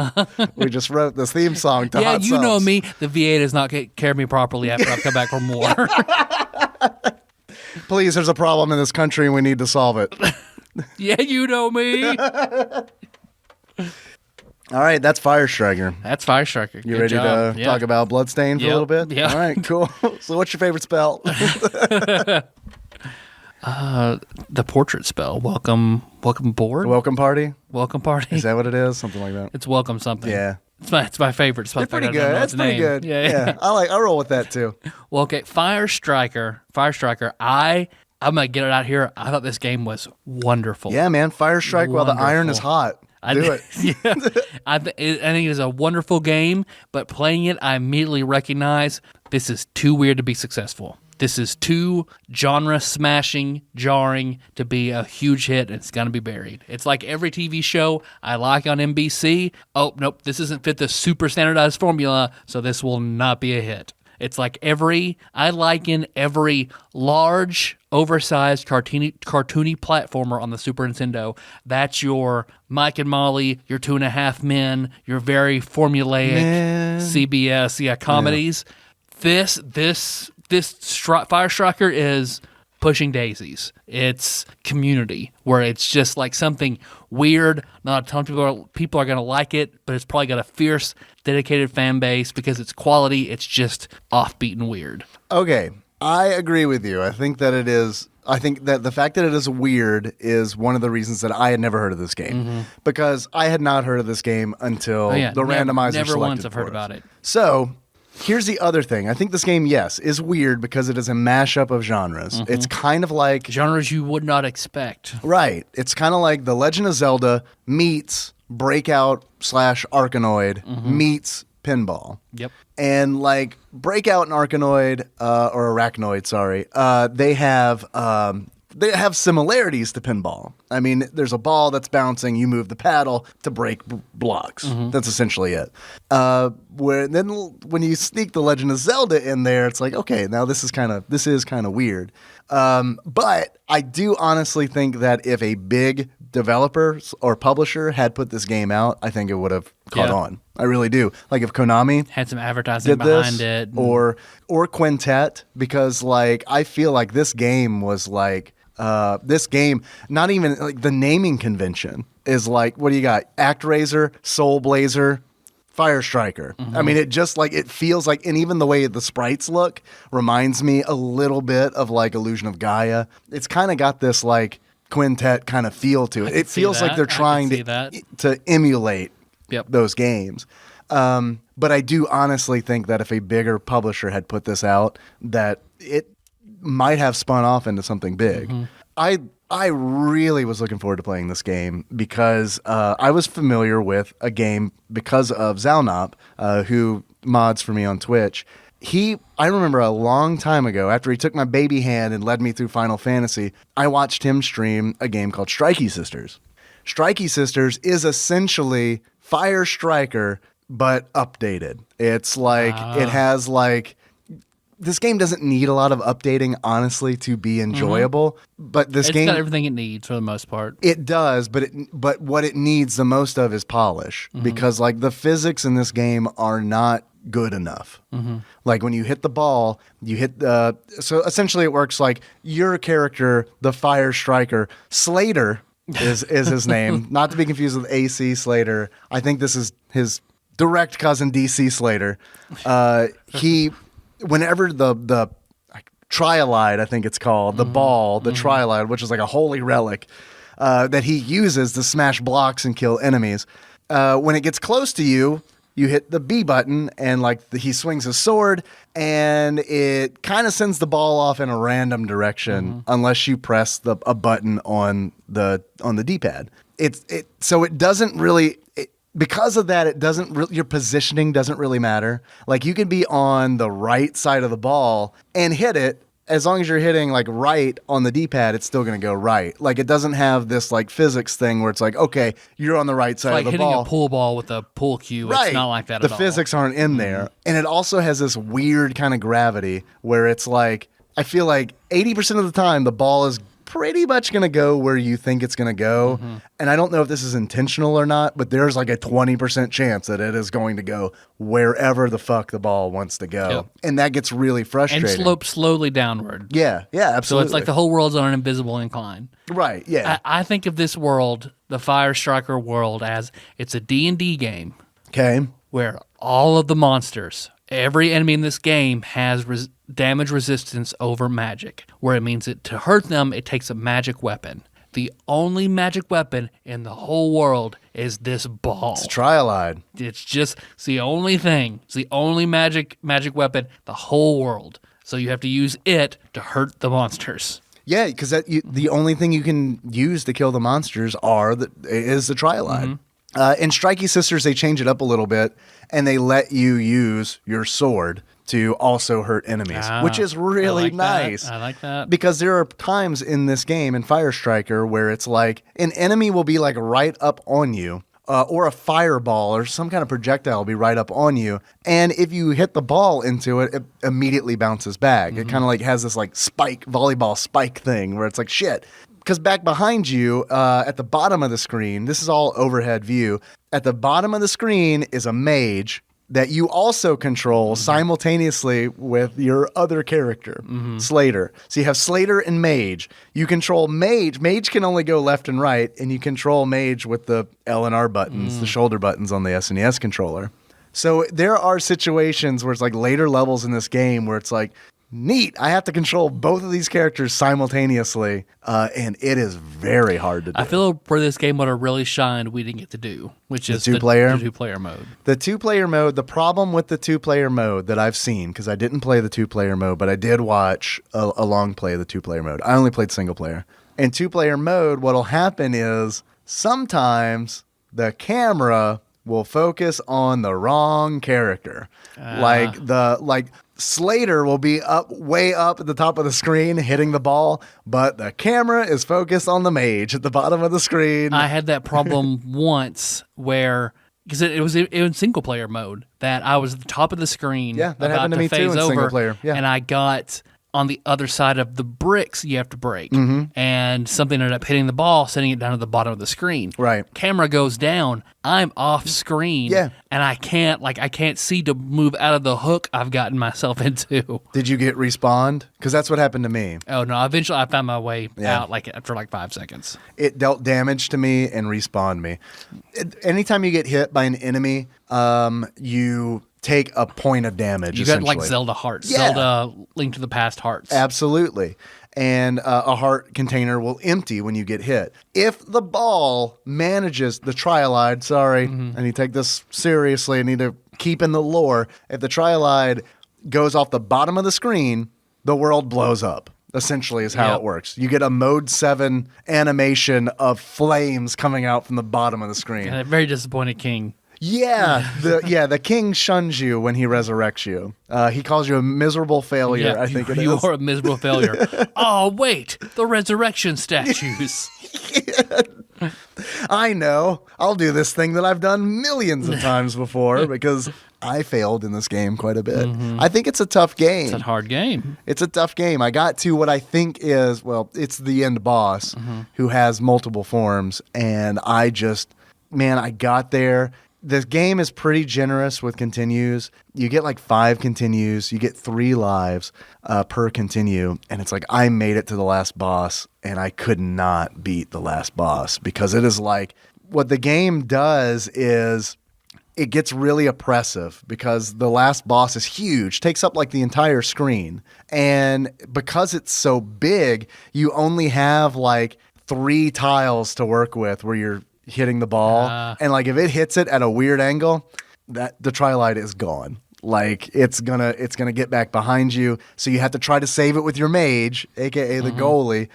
We just wrote this theme song to Yeah, Hot you know Sauce. me. The VA does not take care of me properly after I've come back from war. Please, there's a problem in this country and we need to solve it. Yeah, you know me. All right, that's Firestriker. That's Firestriker. You Good ready job. to Yeah. talk about Bloodstain for a Yep. little bit? Yeah. All right, cool. So what's your favorite spell? The portrait spell. Welcome board. Welcome party? Welcome party. Is that what it is? Something like that. It's welcome something. Yeah. It's my favorite. It's my They're pretty favorite. I don't good. know That's its pretty name. good. Yeah. I roll with that too. Well, okay. Firestriker. I'm gonna get it out here. I thought this game was wonderful. Yeah, man. Fire strike while the iron is hot. Do it. Yeah. I think it is a wonderful game, but playing it, I immediately recognize this is too weird to be successful. This is too genre smashing, jarring to be a huge hit, and it's going to be buried. It's like every TV show I like on NBC. Oh, nope, this doesn't fit the super standardized formula, so this will not be a hit. It's like I liken every large, oversized, cartoony platformer on the Super Nintendo. That's your Mike and Molly, your 2.5 Men, your very formulaic CBS comedies. This Firestriker is pushing daisies. It's Community, where it's just like something weird. Not a ton of people are going to like it, but it's probably got a fierce, dedicated fan base because it's quality. It's just offbeat and weird. Okay, I agree with you. I think that the fact that it is weird is one of the reasons that I had never heard of this game. Because I had not heard of this game until the randomizer Never selected once have for heard us. about it. So, here's the other thing. I think this game, yes, is weird because it is a mashup of genres. It's kind of like... Genres you would not expect. Right. It's kind of like The Legend of Zelda meets Breakout / Arkanoid meets Pinball. Yep. And like Breakout and Arkanoid, or Arachnoid, sorry, they have similarities to pinball. I mean, there's a ball that's bouncing, you move the paddle to break blocks. That's essentially it. When you sneak The Legend of Zelda in there, it's like, okay, now this is kind of weird. But I do honestly think that if a big developer or publisher had put this game out, I think it would have caught on. I really do. Like if Konami Had some advertising did behind this, it. or Quintet, because like I feel like this game was like not even like the naming convention is like, what do you got? ActRaiser, Soul Blazer, Firestriker. I mean, it feels like, and even the way the sprites look reminds me a little bit of like Illusion of Gaia. It's kind of got this like Quintet kind of feel to it. It feels like they're trying to emulate those games. But I do honestly think that if a bigger publisher had put this out, that it might have spun off into something big. I really was looking forward to playing this game because I was familiar with a game because of Zalnop, who mods for me on Twitch. I remember a long time ago, after he took my baby hand and led me through Final Fantasy, I watched him stream a game called Strikey Sisters. Strikey Sisters is essentially Firestriker, but updated. It's like, it has like, this game doesn't need a lot of updating, honestly, to be enjoyable. But this game, it's got everything it needs for the most part. It does, but what it needs the most of is polish, because like the physics in this game are not good enough. Like when you hit the ball, you hit the so essentially it works like your character, the Firestriker, Slater is his name, not to be confused with AC Slater. I think this is his direct cousin, DC Slater. Whenever the Triolide, I think it's called, the ball, the Triolide, which is like a holy relic that he uses to smash blocks and kill enemies. When it gets close to you, you hit the B button, and like he swings his sword, and it kind of sends the ball off in a random direction unless you press a button on the D-pad. So it doesn't really. Because of that, your positioning doesn't really matter. Like you can be on the right side of the ball and hit it. As long as you're hitting like right on the D-pad, it's still going to go right. Like it doesn't have this like physics thing where it's like, okay, you're on the right side of the ball. Like hitting a pool ball with a pool cue. Right. It's not like that at all. The physics aren't in there. And it also has this weird kind of gravity where it's like, I feel like 80% of the time the ball is pretty much going to go where you think it's going to go. And I don't know if this is intentional or not, but there's like a 20% chance that it is going to go wherever the fuck the ball wants to go. Yep. And that gets really frustrating. And slope slowly downward. Yeah, absolutely. So it's like the whole world's on an invisible incline. Right, yeah. I think of this world, the Firestriker world, as it's a D&D game. Okay. Where all of the monsters, every enemy in this game has damage resistance over magic, where it means that to hurt them, it takes a magic weapon. The only magic weapon in the whole world is this ball. It's a Triolide. It's the only thing. It's the only magic weapon in the whole world. So you have to use it to hurt the monsters. Yeah, because the only thing you can use to kill the monsters is the Triolide. In Strikey Sisters, they change it up a little bit, and they let you use your sword to also hurt enemies, which is really nice. I like that. Because there are times in this game, in Firestriker, where it's like an enemy will be like right up on you, or a fireball or some kind of projectile will be right up on you, and if you hit the ball into it, it immediately bounces back. It kind of like has this like volleyball spike thing where it's like, shit. Because back behind you, at the bottom of the screen, this is all overhead view, at the bottom of the screen is a mage that you also control simultaneously with your other character, Slater. So you have Slater and Mage. You control Mage. Mage can only go left and right, and you control Mage with the L and R buttons, the shoulder buttons on the SNES controller. So there are situations where it's like later levels in this game where it's like, neat, I have to control both of these characters simultaneously, and it is very hard to do. I feel where this game would have really shined, we didn't get to do, which is the two-player mode. The two-player mode, the problem with the two-player mode that I've seen, because I didn't play the two-player mode, but I did watch a long play of the two-player mode. I only played single-player. In two-player mode, what'll happen is sometimes the camera will focus on the wrong character. Like Slater will be way up at the top of the screen hitting the ball, but the camera is focused on the mage at the bottom of the screen. I had that problem once where, because it was in single player mode, that I was at the top of the screen. Yeah, that happened to me too in single player. Yeah. And I got on the other side of the bricks you have to break. And something ended up hitting the ball, sending it down to the bottom of the screen. Right. Camera goes down. I'm off screen. Yeah. And I can't see to move out of the hook I've gotten myself into. Did you get respawned? Because that's what happened to me. Oh, no. Eventually, I found my way out after 5 seconds. It dealt damage to me and respawned me. Anytime you get hit by an enemy, you take a point of damage. You got like Zelda hearts, Zelda Link to the Past hearts. Absolutely. and a heart container will empty when you get hit. If the ball manages, the trialide, sorry, I need to take this seriously, I need to keep in the lore. If the trialide goes off the bottom of the screen, the world blows up. Essentially is how it works. You get a mode 7 animation of flames coming out from the bottom of the screen. And a very disappointed king. Yeah, the king shuns you when he resurrects you. He calls you a miserable failure, I think it is. You are a miserable failure. Oh, wait, the resurrection statues. I know. I'll do this thing that I've done millions of times before because I failed in this game quite a bit. I think it's a tough game. It's a hard game. It's a tough game. I got to what I think is, well, it's the end boss who has multiple forms, and I got there. This game is pretty generous with continues. You get like 5 continues. You get 3 lives per continue. And it's like, I made it to the last boss and I could not beat the last boss because it is like, what the game does is it gets really oppressive because the last boss is huge, takes up like the entire screen. And because it's so big, you only have like 3 tiles to work with where you're hitting the ball, and like if it hits it at a weird angle, that the trilite is gone. Like it's gonna get back behind you, so you have to try to save it with your mage, aka the goalie.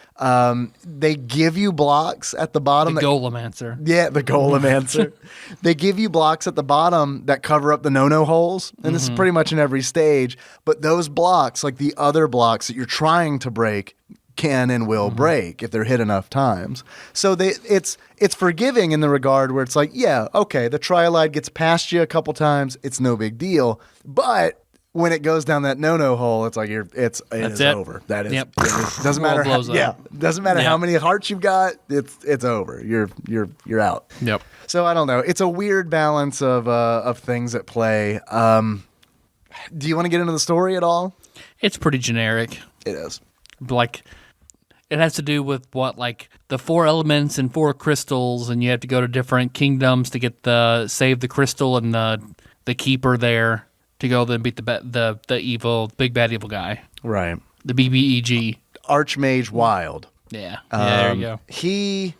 They give you blocks at the bottom. The Golemancer. Yeah, the Golemancer. They give you blocks at the bottom that cover up the no-no holes, and this is pretty much in every stage. But those blocks, like the other blocks that you're trying to break, can and will break if they're hit enough times. So it's forgiving in the regard where it's like, yeah, okay, the trialide gets past you a couple times, it's no big deal. But when it goes down that no-no hole, it's like it is over. That is, Yep. doesn't matter. Blows up. Doesn't matter how many hearts you've got. It's over. You're out. Yep. So I don't know. It's a weird balance of things at play. Do you want to get into the story at all? It's pretty generic. It is. Like, it has to do with like the 4 elements and 4 crystals, and you have to go to different kingdoms to get save the crystal and the keeper there to go then beat the evil big bad evil guy. Right. The BBEG. Archmage Wild. Yeah. There you go. He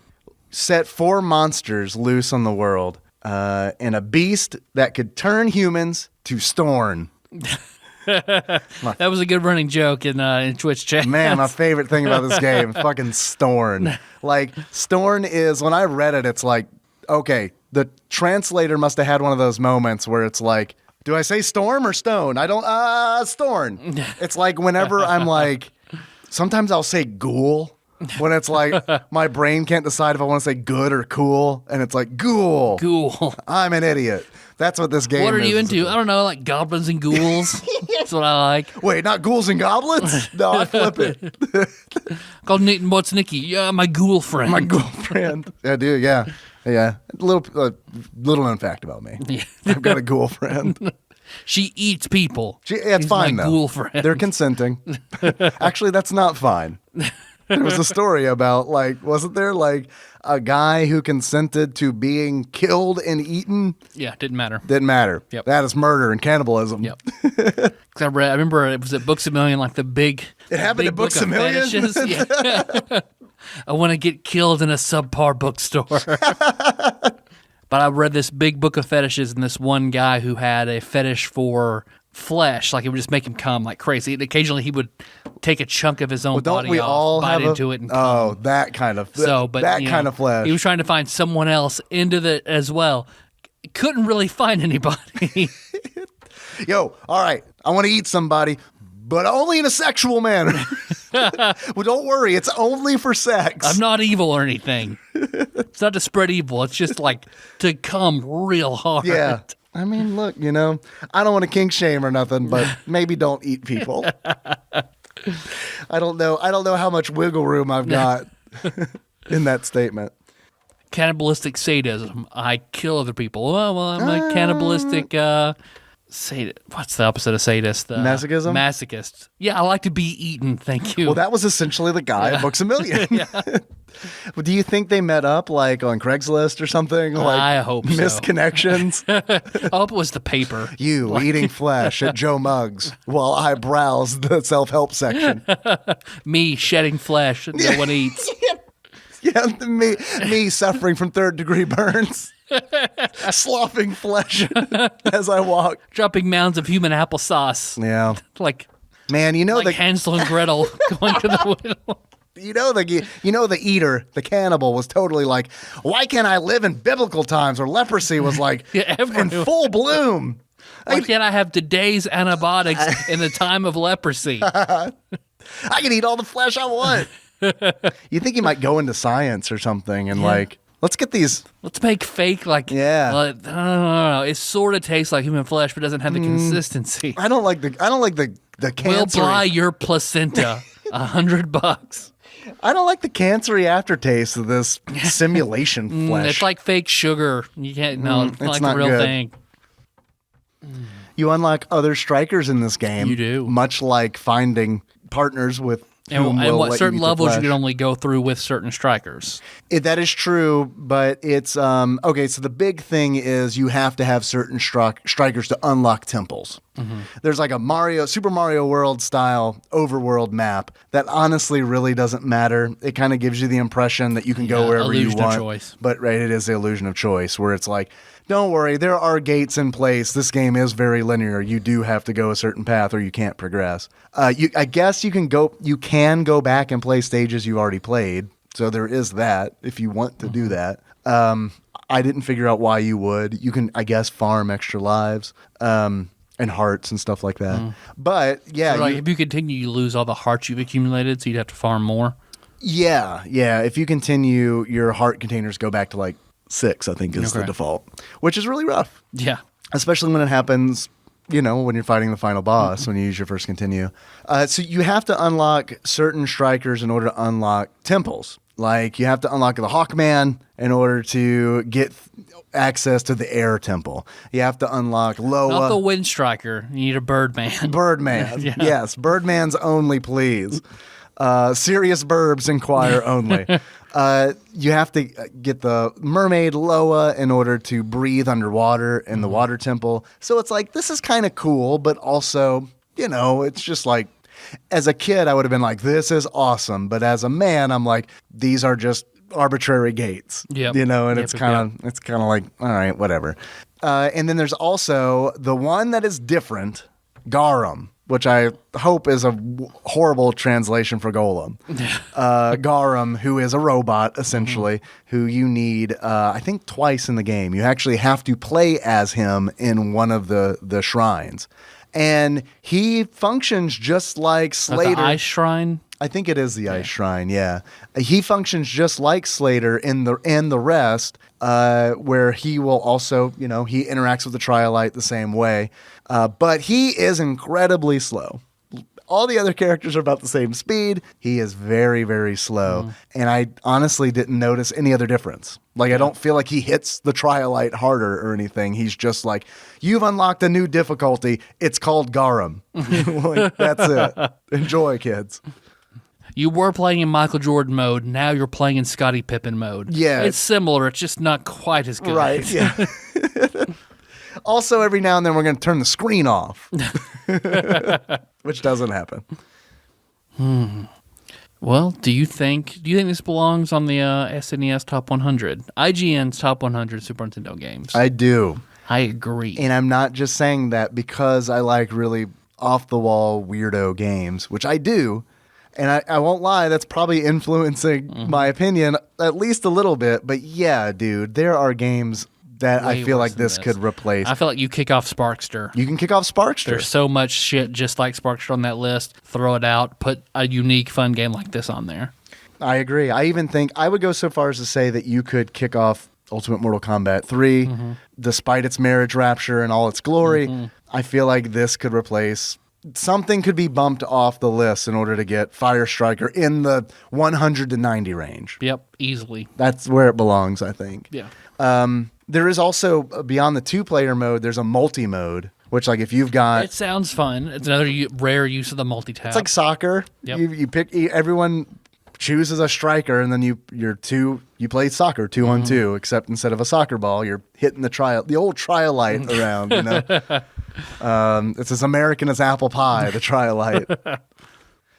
set 4 monsters loose on the world, and a beast that could turn humans to Storn. That was a good running joke in Twitch chat. Man, my favorite thing about this game, fucking Storn. Like, Storn is, when I read it, it's like, okay, the translator must have had one of those moments where it's like, do I say storm or stone? I don't, Storn. It's like whenever I'm like, sometimes I'll say ghoul when it's like my brain can't decide if I want to say good or cool, and it's like ghoul. Ghoul. I'm an idiot. That's what this game is. What are you into? I don't know, like goblins and ghouls. That's what I like. Wait, not ghouls and goblins? No, I flip it. Called Nathan, what's Nicky? Yeah, my ghoul friend. My ghoul friend. I do, yeah. Yeah. Little known fact about me. Yeah. I've got a ghoul friend. She eats people. It's She's fine, my though. ghoul friend. They're consenting. Actually, that's not fine. There was a story about, like, wasn't there, like, a guy who consented to being killed and eaten? Yeah, didn't matter. Didn't matter. Yep. That is murder and cannibalism. Yep. 'Cause I remember it was at Books A Million, like the big. It happened at Books A Million? Yeah. I want to get killed in a subpar bookstore. But I read this big book of fetishes, and this one guy who had a fetish for flesh, like it would just make him come like crazy. And occasionally he would take a chunk of his own body we off, all bite have into it, and come. that kind of But flesh. He was trying to find someone else into that as well. Couldn't really find anybody. Yo, all right, I want to eat somebody, but only in a sexual manner. Well, don't worry, it's only for sex. I'm not evil or anything. It's not to spread evil. It's just like to come real hard. Yeah. I mean, look, I don't want to kink shame or nothing, but maybe don't eat people. I don't know how much wiggle room I've got in that statement. Cannibalistic sadism. I kill other people. Oh, well, I'm a cannibalistic sadist. What's the opposite of sadist? Masochism? Masochist. Yeah, I like to be eaten. Thank you. Well, that was essentially the guy at Books A Million. Do you think they met up like on Craigslist or something? Like I hope so. missed connections. I hope it was the paper. You eating flesh at Joe Muggs while I browse the self-help section. Me shedding flesh that no one eats. Yeah, me suffering from third-degree burns. Sloughing flesh as I walk. Dropping mounds of human applesauce. Yeah. Like, Man, you know like Hansel and Gretel going to the window. the eater, the cannibal, was totally like, why can't I live in biblical times where leprosy was like in full bloom? Why can't I have today's antibiotics in the time of leprosy? I can eat all the flesh I want. You think he might go into science or something and like, let's get these. Let's make fake I don't know. It sort of tastes like human flesh, but doesn't have the consistency. I don't like the cancer. We'll buy your placenta $100. I don't like the cancery aftertaste of this simulation flesh. It's like fake sugar. You can't. No, it's like not the real good. thing. You unlock other strikers in this game. You do. Much like finding partners with. And what let certain you eat the levels you flesh. can only go through with certain strikers. That is true, but it's okay. So the big thing is you have to have certain strikers to unlock temples. Mm-hmm. There's like a Super Mario World style overworld map that honestly really doesn't matter. It kind of gives you the impression that you can go wherever you illusion of want. choice. But right, it is the illusion of choice, where it's like, don't worry, there are gates in place. This game is very linear. You do have to go a certain path, or you can't progress. I guess you can go back and play stages you already played. So there is that if you want to do that. I didn't figure out why you would. You can, I guess, farm extra lives and hearts and stuff like that. But yeah, So if you continue, you lose all the hearts you've accumulated, so you'd have to farm more. Yeah. If you continue, your heart containers go back to like 6, I think is the default, which is really rough. Yeah. Especially when it happens, when you're fighting the final boss, when you use your first continue. So you have to unlock certain strikers in order to unlock temples. Like you have to unlock the Hawkman in order to get access to the Air Temple. You have to unlock Loa. Not the Wind Striker. You need a Birdman. Birdman. Yes, Birdman's only, please. Serious burbs inquire only. You have to get the mermaid Loa in order to breathe underwater in the water temple. So it's like, this is kind of cool, but also, it's just like, as a kid, I would have been like, this is awesome. But as a man, I'm like, these are just arbitrary gates. Yep. It's kind of like, all right, whatever. And then there's also the one that is different, Garum, which I hope is a horrible translation for Golem. Garum, who is a robot, essentially, who you need, I think, twice in the game. You actually have to play as him in one of the shrines. And he functions just like Slater. The Ice Shrine? I think it is the Ice Shrine, yeah. He functions just like Slater in the rest, where he will also, he interacts with the Triolite the same way. But he is incredibly slow. All the other characters are about the same speed. He is very, very slow. And I honestly didn't notice any other difference. Like, I don't feel like he hits the Triolite harder or anything. He's just like, you've unlocked a new difficulty. It's called Garum. Like, that's it. Enjoy, kids. You were playing in Michael Jordan mode. Now you're playing in Scottie Pippen mode. Yeah. It's similar. It's just not quite as good. Right, yeah. Also, every now and then we're going to turn the screen off, which doesn't happen. Well, do you think this belongs on the SNES Top 100? IGN's Top 100 Super Nintendo games. I do. I agree. And I'm not just saying that because I like really off-the-wall weirdo games, which I do. And I won't lie, that's probably influencing my opinion at least a little bit. But yeah, dude, there are games that I feel like this could replace. I feel like you kick off Sparkster. You can kick off Sparkster. There's so much shit just like Sparkster on that list. Throw it out. Put a unique, fun game like this on there. I agree. I even think I would go so far as to say that you could kick off Ultimate Mortal Kombat 3, despite its marriage rapture and all its glory. I feel like this could replace... Something could be bumped off the list in order to get Firestriker in the 100 to 90 range. Yep, easily. That's where it belongs, I think. Yeah. There is also, beyond the 2-player mode, there's a multi-mode, which, like, if you've got... It sounds fun. It's another rare use of the multi-tap. It's like soccer. Yep. You pick... Everyone chooses a striker, and then you play soccer 2-on-2, except instead of a soccer ball, you're hitting the old trial-light around, you know. It's as American as apple pie, the trial-light.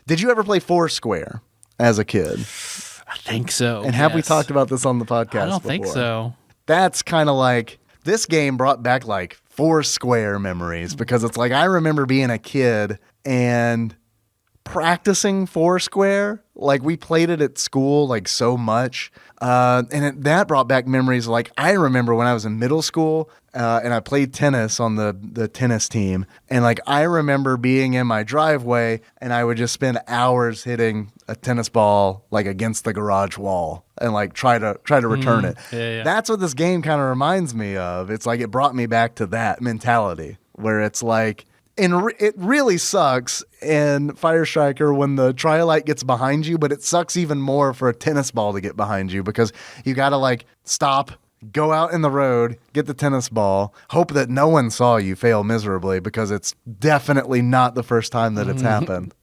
Did you ever play Foursquare as a kid? I think so. And have we talked about this on the podcast I don't think so. That's kind of like, this game brought back like Foursquare memories, because it's like, I remember being a kid and practicing Foursquare. Like, we played it at school like so much. That brought back memories. Like, I remember when I was in middle school and I played tennis on the tennis team. And like, I remember being in my driveway and I would just spend hours hitting a tennis ball like against the garage wall and like try to return it. Yeah. That's what this game kind of reminds me of. It's like, it brought me back to that mentality where it's like, and it really sucks in Firestriker when the trial-light gets behind you, but it sucks even more for a tennis ball to get behind you, because you got to like stop, go out in the road, get the tennis ball, hope that no one saw you fail miserably, because it's definitely not the first time that it's happened.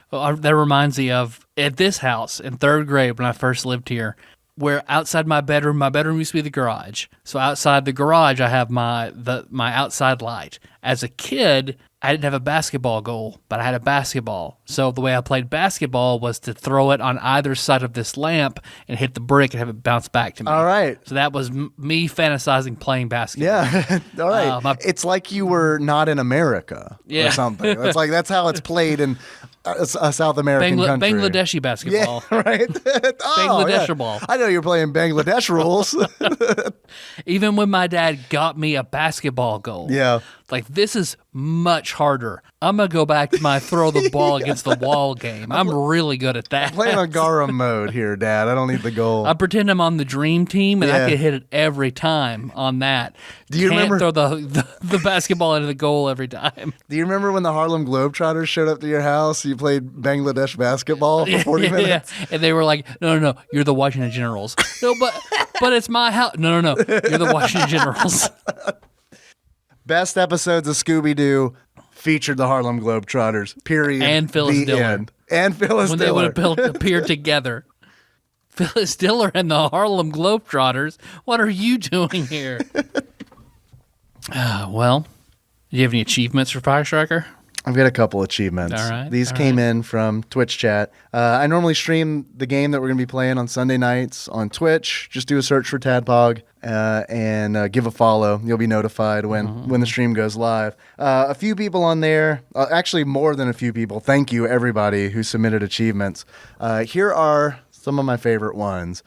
Well, that reminds me of at this house in third grade when I first lived here, where outside my bedroom used to be the garage. So outside the garage, I have my outside light. As a kid, I didn't have a basketball goal, but I had a basketball. So the way I played basketball was to throw it on either side of this lamp and hit the brick and have it bounce back to me. All right. So that was me fantasizing playing basketball. Yeah. All right. It's like you were not in America or something. It's like, that's how it's played in a South American country. Bangladeshi basketball. Yeah, right. Bangladesh ball. I know you're playing Bangladesh rules. Even when my dad got me a basketball goal. Yeah. Like, this is much harder. I'm going to go back to my throw the ball against the wall game. I'm really good at that. I'm playing on Garum mode here, Dad. I don't need the goal. I pretend I'm on the dream team, and I can hit it every time on that. Do you remember throw the basketball into the goal every time? Do you remember when the Harlem Globetrotters showed up to your house? You played Bangladesh basketball for 40 minutes? Yeah. And they were like, no, you're the Washington Generals. No, but it's my house. No, you're the Washington Generals. Best episodes of Scooby-Doo featured the Harlem Globetrotters, period. And Phyllis Diller. End. And Phyllis when Diller. When they would have appeared together. Phyllis Diller and the Harlem Globetrotters. What are you doing here? Well, do you have any achievements for Firestriker? I've got a couple achievements. All right. These came in from Twitch chat. I normally stream the game that we're going to be playing on Sunday nights on Twitch. Just do a search for TADPOG and give a follow. You'll be notified when the stream goes live. A few people on there, actually more than a few people. Thank you, everybody who submitted achievements. Here are some of my favorite ones.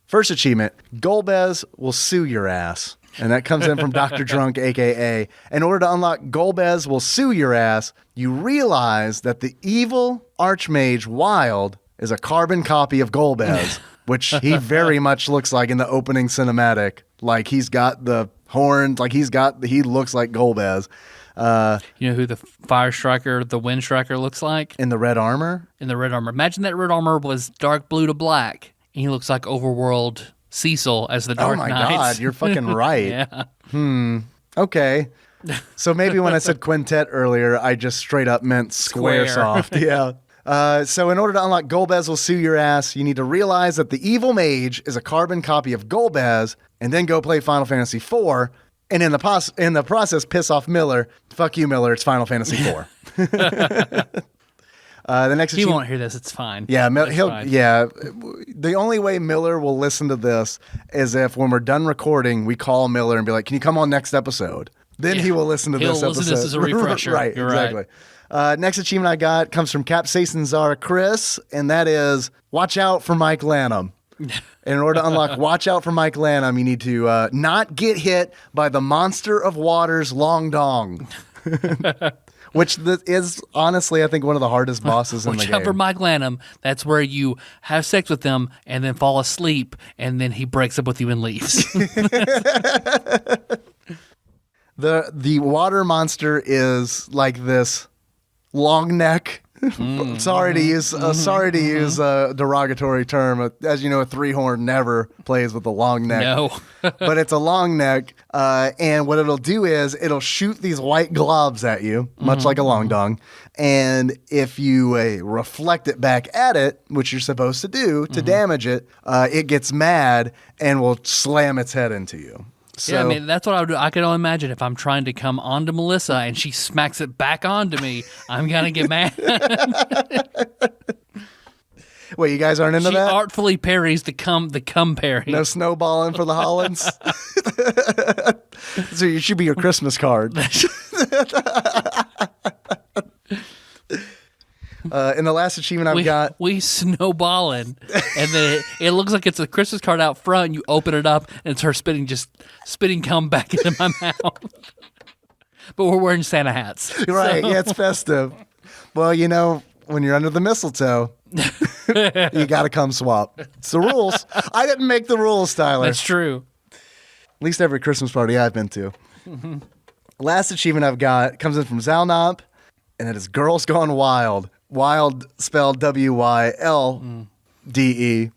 First achievement, Golbez will sue your ass. And that comes in from Dr. Drunk, a.k.a. In order to unlock Golbez will sue your ass, you realize that the evil Archmage Wild is a carbon copy of Golbez, which he very much looks like in the opening cinematic. Like, he's got the horns, like he looks like Golbez. You know who the Firestriker, the Windstriker looks like? In the red armor? In the red armor. Imagine that red armor was dark blue to black, and he looks like Overworld Cecil as the Dark Knight. Oh my God, you're fucking right. Yeah. Okay. So maybe when I said quintet earlier, I just straight up meant Squaresoft. Yeah. So in order to unlock Golbez will sue your ass, you need to realize that the evil mage is a carbon copy of Golbez, and then go play Final Fantasy IV, and in the process piss off Miller. Fuck you, Miller. It's Final Fantasy IV. The next he won't hear this. It's fine. Yeah, fine. Yeah. The only way Miller will listen to this is if, when we're done recording, we call Miller and be like, "Can you come on next episode?" Then he will listen to this episode. He'll listen to this as a refresher. Right, You're exactly. Right. Next achievement I got comes from Capsaicin Czar Chris, and that is watch out for Mike Lanham. In order to unlock Watch Out for Mike Lanham, you need to not get hit by the monster of waters Long Dong. Which is honestly, I think, one of the hardest bosses in the game. Watch out for Mike Lanham. That's where you have sex with him and then fall asleep, and then he breaks up with you and leaves. The water monster is like this long neck Sorry to use a derogatory term. As you know, a three-horn never plays with a long neck. No. But it's a long neck, and what it'll do is it'll shoot these white globs at you, much like a long dong. And if you reflect it back at it, which you're supposed to do to damage it, it gets mad and will slam its head into you. So, yeah, I mean, that's what I would do. I can only imagine if I'm trying to come onto Melissa and she smacks it back onto me, I'm going to get mad. Wait, you guys aren't into She that? artfully parries the cum parry. No snowballing for the Hollands? So it should be your Christmas card. And the last achievement I've got... We snowballing, and then it looks like it's a Christmas card out front, and you open it up, and it's her spitting cum back into my mouth. But we're wearing Santa hats. Right, yeah, it's festive. Well, you know, when you're under the mistletoe, you got to come swap. It's the rules. I didn't make the rules, Tyler. That's true. At least every Christmas party I've been to. Last achievement I've got comes in from Zalnop, and it is Girls Gone Wild. Wild spelled W-Y-L-D-E.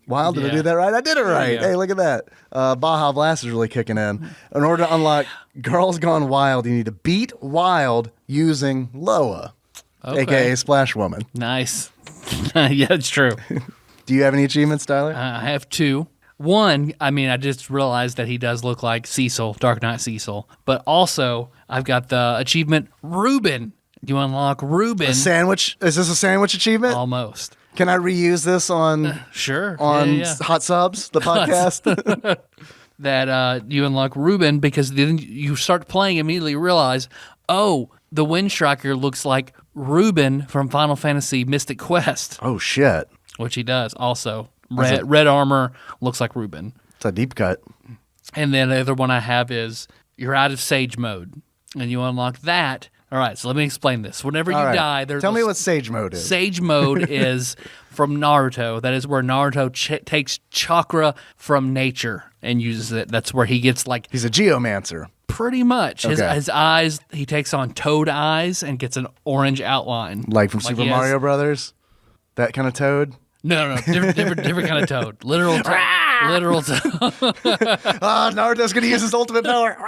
Wild, did I do that right? I did it right. Hey, look at that. Baja Blast is really kicking in. In order to unlock Girls Gone Wild, you need to beat Wild using Loa, a.k.a. Splash Woman. Nice. Yeah, it's true. Do you have any achievements, Tyler? I have two. One, I mean, I just realized that he does look like Cecil, Dark Knight Cecil. But also, I've got the achievement Reuben. You unlock Reuben. A sandwich? Is this a sandwich achievement? Almost. Can I reuse this on Sure. on Hot Subs, the podcast? That you unlock Reuben because then you start playing and immediately realize, oh, the Windstriker looks like Reuben from Final Fantasy Mystic Quest. Oh, shit. Which he does also. Red armor looks like Reuben. It's a deep cut. And then the other one I have is you're out of Sage mode. And you unlock that. All right, so let me explain this. Whenever you die, there's Tell me what Sage mode is. Sage mode is from Naruto. That is where Naruto takes chakra from nature and uses it. That's where he gets like... He's a geomancer. Pretty much. Okay. His eyes, he takes on toad eyes and gets an orange outline. Like from Super Mario Brothers? That kind of toad? No, different kind of toad. Literal toad. Literal toad. Naruto's going to use his ultimate power.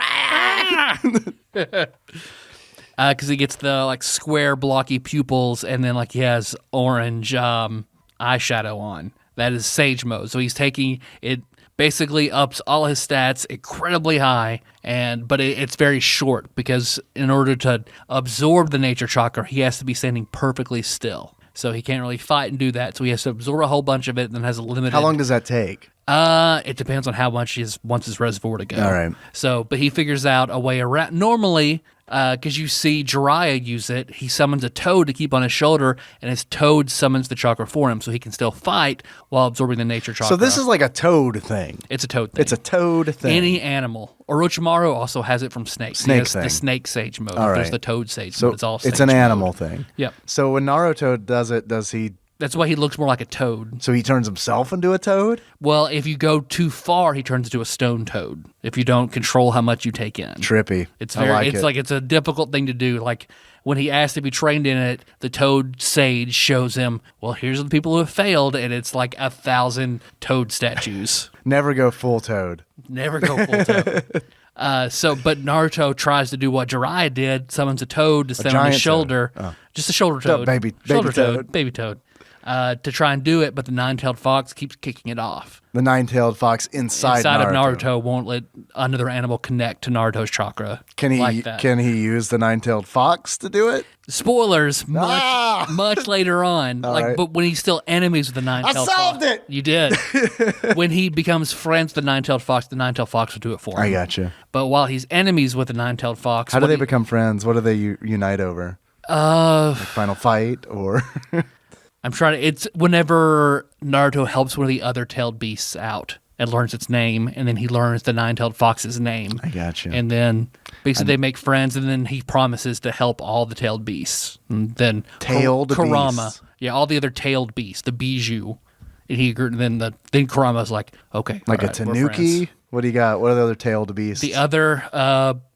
Because he gets the like square blocky pupils and then like he has orange eyeshadow on. That is Sage mode. So he's taking it, basically ups all his stats incredibly high, but it's very short because in order to absorb the nature chakra, he has to be standing perfectly still. So he can't really fight and do that. So he has to absorb a whole bunch of it and then has a limited... How long does that take? It depends on how much he wants his reservoir to go. All right. So, but he figures out a way around. Normally, because you see Jiraiya use it, he summons a toad to keep on his shoulder, and his toad summons the chakra for him, so he can still fight while absorbing the nature chakra. So this is like a toad thing. It's a toad thing. It's a toad thing. Any animal. Orochimaru also has it from snakes. Snake He has thing. the snake sage mode. All right. There's the toad sage So mode. It's all it's sage an mode. animal thing. Yep. So when Naruto does it, does he... That's why he looks more like a toad. So he turns himself into a toad? Well, if you go too far, he turns into a stone toad. If you don't control how much you take in. Trippy. It's very. It's a difficult thing to do. Like when he asked to be trained in it, the toad sage shows him, well, here's the people who have failed, and it's like 1,000 toad statues. Never go full toad. Never go full toad. But Naruto tries to do what Jiraiya did, summons a toad to stand on his shoulder. Just a shoulder toad. Baby toad. Baby toad. To try and do it, but the nine-tailed fox keeps kicking it off. The nine-tailed fox inside Naruto. Of Naruto won't let another animal connect to Naruto's chakra. Can he like that. Can he use the nine-tailed fox to do it? Spoilers, much later on. Right. But when he's still enemies with the nine-tailed fox. I solved it! You did. When he becomes friends with the nine-tailed fox will do it for him. I gotcha. But while he's enemies with the nine-tailed fox... How do they become friends? What do they unite over? Like final fight or... I'm trying to... It's whenever Naruto helps one of the other tailed beasts out and learns its name, and then he learns the nine-tailed fox's name. I gotcha. And then basically they make friends, and then he promises to help all the tailed beasts. And then Tailed Kurama, beasts. yeah, all the other tailed beasts, the Bijou, and then Kurama's like, okay, like all a right, we're Tanuki? friends. What do you got? What are the other tailed beasts? The other,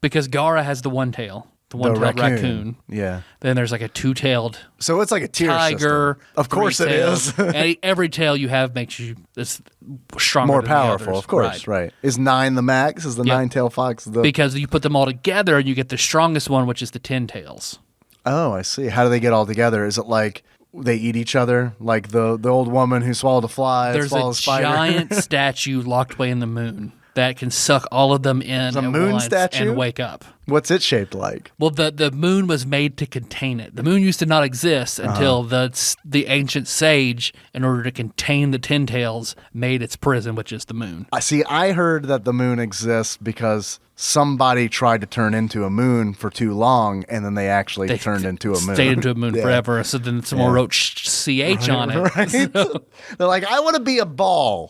because Gaara has the one tail. the one-tailed raccoon. Yeah. Then there's like a two-tailed So it's like a tier tiger. system. Of course it is. And every tail you have makes you stronger, more than powerful. the others. Of course, right. Is 9 the max? Is the Yep. 9-tail fox the? Because you put them all together and you get the strongest one, which is the 10 tails. Oh, I see. How do they get all together? Is it like they eat each other, like the old woman who swallowed a fly? There's swallowed a spider? giant statue locked away in the moon that can suck all of them in a at moon once statue? and wake up. What's it shaped like? Well, the moon was made to contain it. The moon used to not exist until the ancient sage, in order to contain the 10 tails, made its prison, which is the moon. I heard that the moon exists because somebody tried to turn into a moon for too long, and then they actually turned into a moon. Stayed into a moon Yeah. forever. So then someone wrote CH on it. Right? So- They're like, I want to be a ball.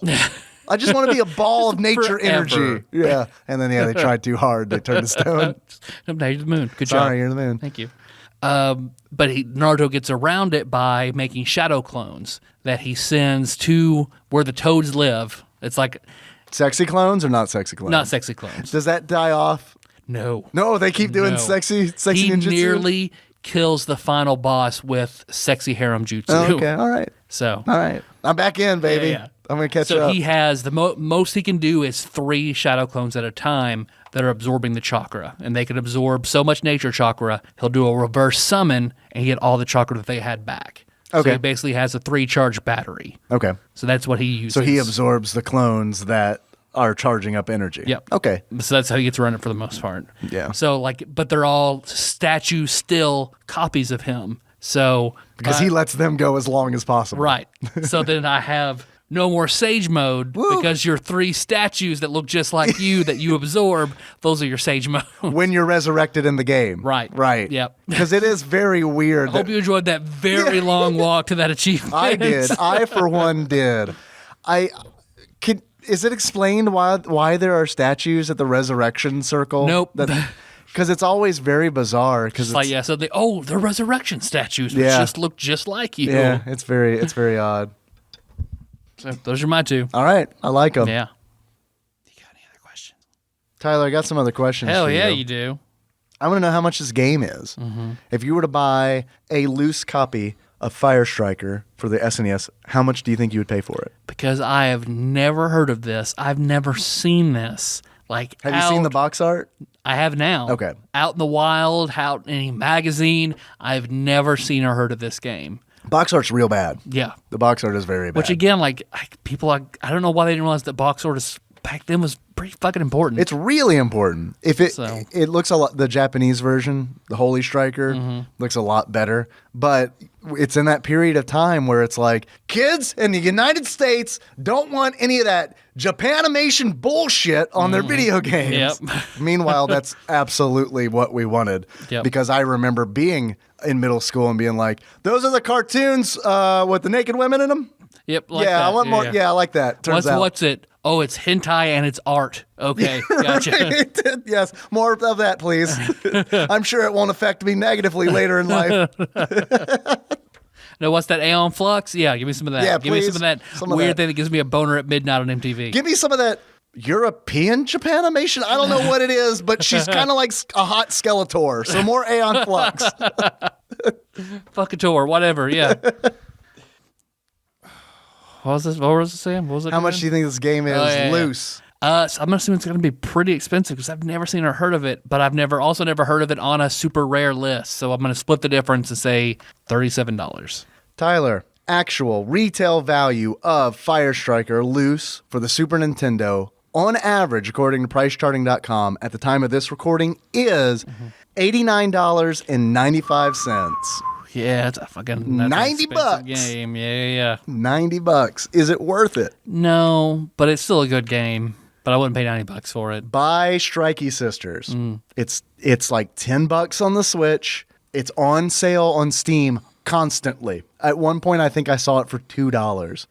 I just want to be a ball of nature forever. energy. Yeah. And then, they tried too hard. They turned to stone. Now you're the moon. Good Sorry, job. you're the moon. Thank you. But Naruto gets around it by making shadow clones that he sends to where the toads live. It's like Sexy clones or not sexy clones? not sexy clones. Does that die off? No. No, they keep doing No. sexy He ninjutsu? nearly kills the final boss with sexy harem jutsu. Oh, okay, all right. So All right. I'm back in, baby. Yeah. I'm going to catch so up. he has the most he can do is 3 shadow clones at a time that are absorbing the chakra, and they can absorb so much nature chakra. He'll do a reverse summon and get all the chakra that they had back. Okay. So he basically has a 3-charge battery. Okay. So that's what he uses. So he absorbs the clones that are charging up energy. Yep. Okay. So that's how he gets around it for the most part. Yeah. So but they're all statue still copies of him. So Because he lets them go as long as possible. right. So then I have no more sage mode Woo. because your 3 statues that look just like you that you absorb, those are your sage mode. When you're resurrected in the game. Right. Right. Yep. Because it is very weird. I hope you enjoyed that very long walk to that achievement. I did. I, for one, did. Is it explained why there are statues at the resurrection circle? Nope. Because it's always very bizarre. Because It's like, yeah, so they're resurrection statues, which Yeah. just look just like you. yeah, it's very odd. So those are my 2. All right, I like them. Yeah. You got any other questions? Tyler, I got some other questions. Hell for yeah, you. you do. I want to know how much this game is. If you were to buy a loose copy of Firestriker for the SNES, how much do you think you would pay for it? Because I have never heard of this. I've never seen this. Like, Have you seen the box art? I have now. Okay. Out in the wild, out in any magazine. I've never seen or heard of this game. Box art's real bad. Yeah. The box art is very bad. Which again, people, I don't know why they didn't realize that box art back then was pretty fucking important. It's really important. If So. it looks a lot, the Japanese version, the Holy Striker, looks a lot better. But it's in that period of time where it's like, kids in the United States don't want any of that Japanimation bullshit on their video games. Yep. Meanwhile, that's absolutely what we wanted. Yep. Because I remember being in middle school and being like, those are the cartoons with the naked women in them? Yep. Like yeah, that. I want more. Yeah, I like that. Turns out. What's it? Oh, it's hentai and it's art. Okay, gotcha. Yes, more of that, please. I'm sure it won't affect me negatively later in life. No, what's that? Aeon Flux? Yeah, give me some of that. Yeah, give me please. some of that Some of weird that. thing that gives me a boner at midnight on MTV. Give me some of that European Japanimation. I don't know what it is, but she's kind of like a hot Skeletor. So more Aeon Flux. Fuckator, whatever. Yeah. What was this? What was it saying? What was it? How much do you think this game is yeah. loose? So I'm assuming it's going to be pretty expensive because I've never seen or heard of it, but I've also never heard of it on a super rare list. So I'm going to split the difference and say $37. Tyler, actual retail value of Firestriker loose for the Super Nintendo on average, according to PriceCharting.com, at the time of this recording is $89.95. Yeah, it's a fucking $90 expensive game. Yeah. $90. Is it worth it? No, but it's still a good game. But I wouldn't pay $90 for it. Buy Strikey Sisters. It's like $10 on the Switch. It's on sale on Steam constantly. At one point, I think I saw it for $2.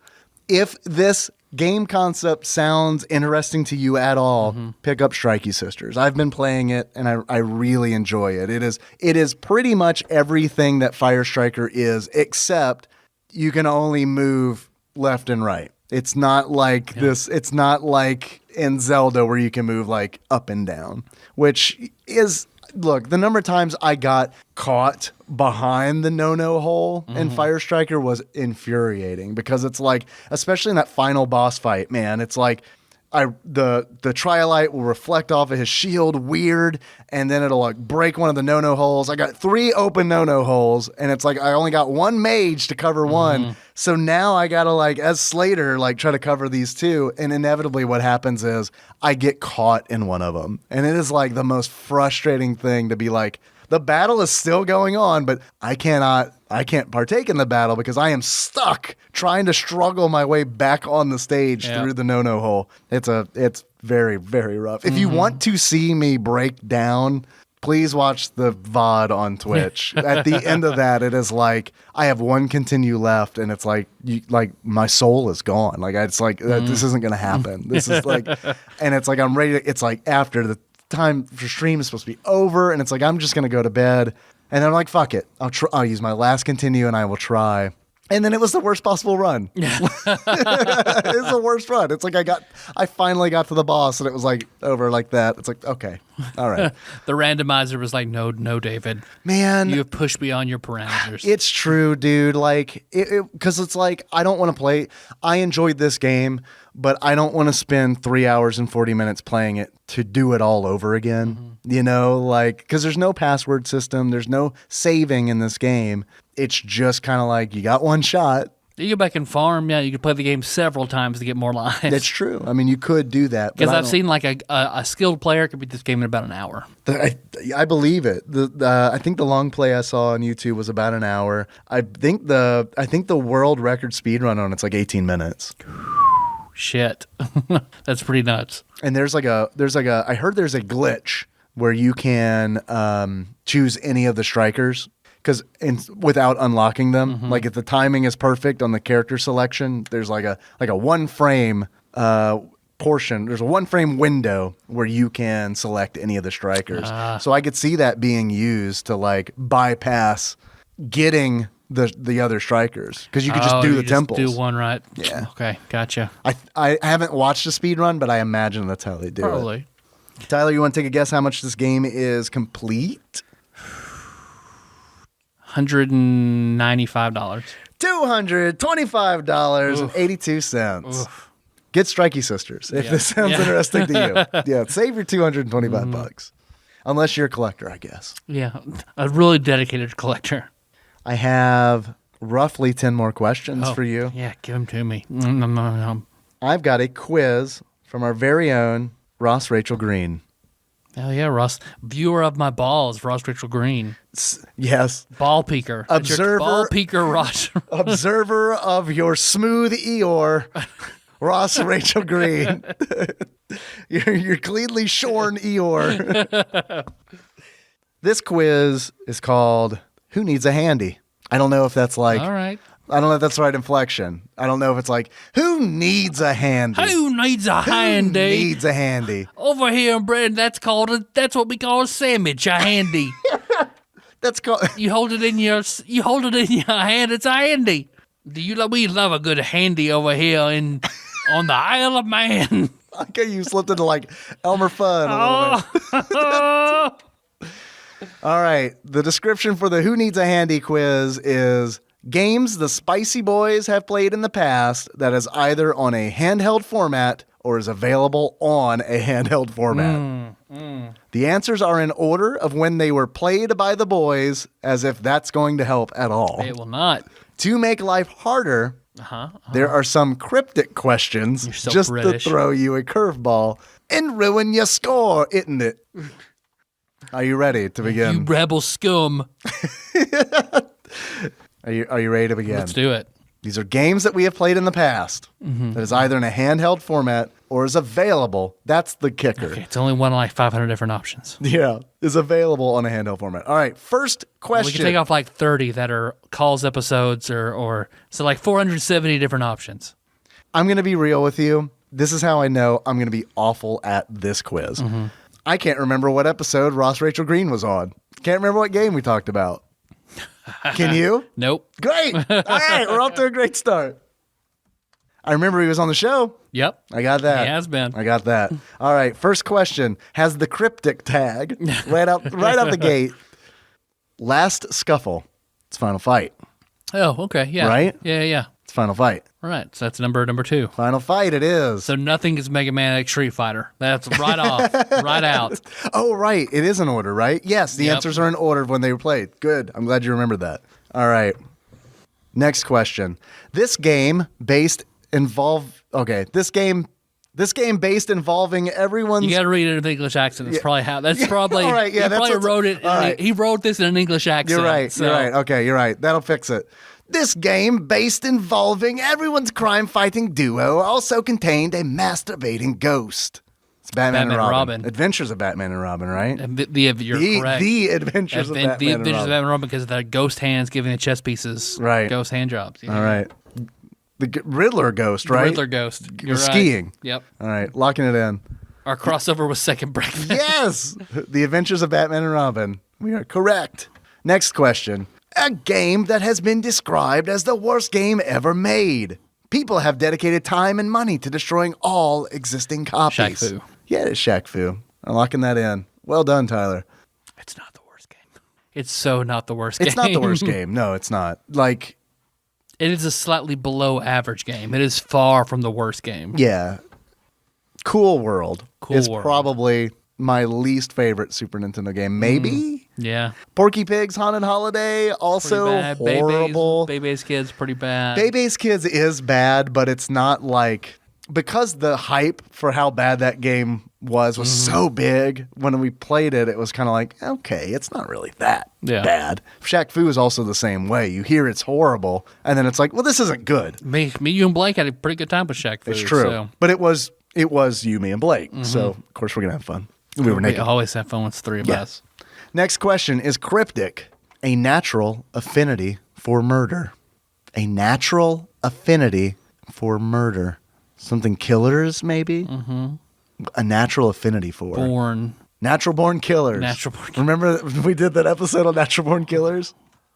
If this game concept sounds interesting to you at all, pick up Strikey Sisters. I've been playing it, and I really enjoy it. It is pretty much everything that Firestriker is, except you can only move left and right. It's not like this. It's not like in Zelda where you can move like up and down, which is look, the number of times I got caught behind the no-no hole in Firestriker was infuriating because it's like, especially in that final boss fight, man, it's like the Triolite will reflect off of his shield weird, and then it'll like break one of the no-no holes. I got 3 open no-no holes, and it's like I only got 1 mage to cover one. So now I gotta like, as Slater, like try to cover these 2, and inevitably what happens is I get caught in one of them. And it is like the most frustrating thing to be like, the battle is still going on, but I can't partake in the battle because I am stuck trying to struggle my way back on the stage through the no-no hole. It's very, very rough. If you want to see me break down, please watch the VOD on Twitch. At the end of that, it is like I have 1 continue left, and it's like my soul is gone. Like it's like this isn't gonna happen. This is like, and it's like I'm ready to. It's like after the time for stream is supposed to be over, and it's like I'm just gonna go to bed, and then I'm like, fuck it, I'll use my last continue and I will try. And then it was the worst possible run. It's the worst run. It's like I finally got to the boss, and it was like over like that. It's like, okay, all right. The randomizer was like, no, David, man, you have pushed beyond your parameters. It's true, dude. Like because it's like I don't want to play. I enjoyed this game, but I don't want to spend 3 hours and 40 minutes playing it to do it all over again. You know, like, because there's no password system, there's no saving in this game. It's just kind of like you got 1 shot. You go back and farm. Yeah, you could play the game several times to get more lives. That's true. I mean, you could do that. Because I've seen like a skilled player could beat this game in about an hour. I believe it. I think the long play I saw on YouTube was about an hour. I think the world record speedrun on it's like 18 minutes. Shit, that's pretty nuts. And there's like a I heard there's a glitch where you can choose any of the strikers. Because without unlocking them, like if the timing is perfect on the character selection, there's like a 1 frame portion. There's a 1 frame window where you can select any of the strikers. So I could see that being used to like bypass getting the other strikers because you could just do the temples. Do one right. Yeah. Okay, gotcha. I haven't watched a speed run, but I imagine that's how they do Probably. it. Tyler, you want to take a guess how much this game is complete? $195. $225.82. Get Strikey Sisters if this sounds interesting to you. Yeah, save your $225 unless you're a collector, I guess. Yeah, a really dedicated collector. I have roughly 10 more questions for you. Yeah, give them to me. I've got a quiz from our very own Ross Rachel Green. Hell yeah, Ross. Viewer of my balls, Ross Rachel Green. Yes. Ball peeker. Observer. Ball peeker, Ross. Observer of your smooth Eeyore, Ross Rachel Green. your cleanly shorn Eeyore. This quiz is called Who Needs a Handy? I don't know if that's like... All right. I don't know if that's the right inflection. I don't know if it's like, who needs a handy? Who needs a handy? Who needs a handy? Over here in Britain, that's what we call a sandwich, a handy. That's called. You hold it in your hand. It's a handy. We love a good handy over here on the Isle of Man. Okay, you slipped into like Elmer Fudd a little bit. All right. The description for the Who Needs a Handy quiz is games the Spicy Boys have played in the past that is either on a handheld format or is available on a handheld format. The answers are in order of when they were played by the boys, as if that's going to help at all. It will not. To make life harder, there are some cryptic questions just British. to throw you a curveball and ruin your score, isn't it? Are you ready to begin? You rebel scum. Are you ready to begin? Let's do it. These are games that we have played in the past that is either in a handheld format or is available. That's the kicker. Okay, it's only one of like 500 different options. Yeah, is available on a handheld format. All right, first question. We can take off like 30 that are calls episodes or so like 470 different options. I'm going to be real with you. This is how I know I'm going to be awful at this quiz. I can't remember what episode Ross Rachel Green was on. Can't remember what game we talked about. Can you? Nope. Great. All right, we're off to a great start. I remember he was on the show. Yep. I got that. He has been. I got that. All right. First question has the cryptic tag right out the gate. Last Scuffle. It's Final Fight. Oh, okay. Yeah. Right? Yeah. It's Final Fight. All right. So that's number 2. Final Fight it is. So nothing is Mega Man X Street Fighter. That's right off. Right out. Oh, right. It is in order, right? Yes, the answers are in order of when they were played. Good. I'm glad you remembered that. All right. Next question. This game based involving everyone's. You got to read it in the English accent. That's probably how. That's probably. All right, yeah, he probably wrote it. All right. He wrote this in an English accent. You're right. So. You're right. Okay, you're right. That'll fix it. This game, based involving everyone's crime-fighting duo, also contained a masturbating ghost. It's Batman and Robin. Adventures of Batman and Robin, right? You're correct. The Adventures of Batman and Robin. The Adventures of Batman and Robin because of the ghost hands giving the chess pieces. Right. Ghost hand jobs. Yeah. All right. The Riddler ghost, right? The Riddler ghost. You're right. Skiing. Yep. All right. Locking it in. Our crossover was Second Breakfast. Yes. The Adventures of Batman and Robin. We are correct. Next question. A game that has been described as the worst game ever made. People have dedicated time and money to destroying all existing copies. Shaq Fu. Yeah, it's Shaq Fu. I'm locking that in. Well done, Tyler. It's not the worst game. It's so not the worst game. It's not the worst game. No, it's not. Like, it is a slightly below average game. It is far from the worst game. Yeah. Cool World is World. probably my least favorite Super Nintendo game. Maybe? Yeah. Porky Pig's Haunted Holiday, also horrible. Bebe's Kids, pretty bad. Bebe's Kids is bad, but it's not like... Because the hype for how bad that game was so big, when we played it, it was kind of like, okay, it's not really that bad. Shaq Fu is also the same way. You hear it's horrible, and then it's like, well, this isn't good. Me, you, and Blake had a pretty good time with Shaq Fu. It's true. So. But it was you, me, and Blake. So, of course, we're going to have fun. We were naked. We always have fun with three of us. Next question is cryptic. A natural affinity for murder. A natural affinity for murder. Something killers, maybe? Mm-hmm. A natural affinity for. Natural born killers. Natural born killers. Remember we did that episode on natural born killers?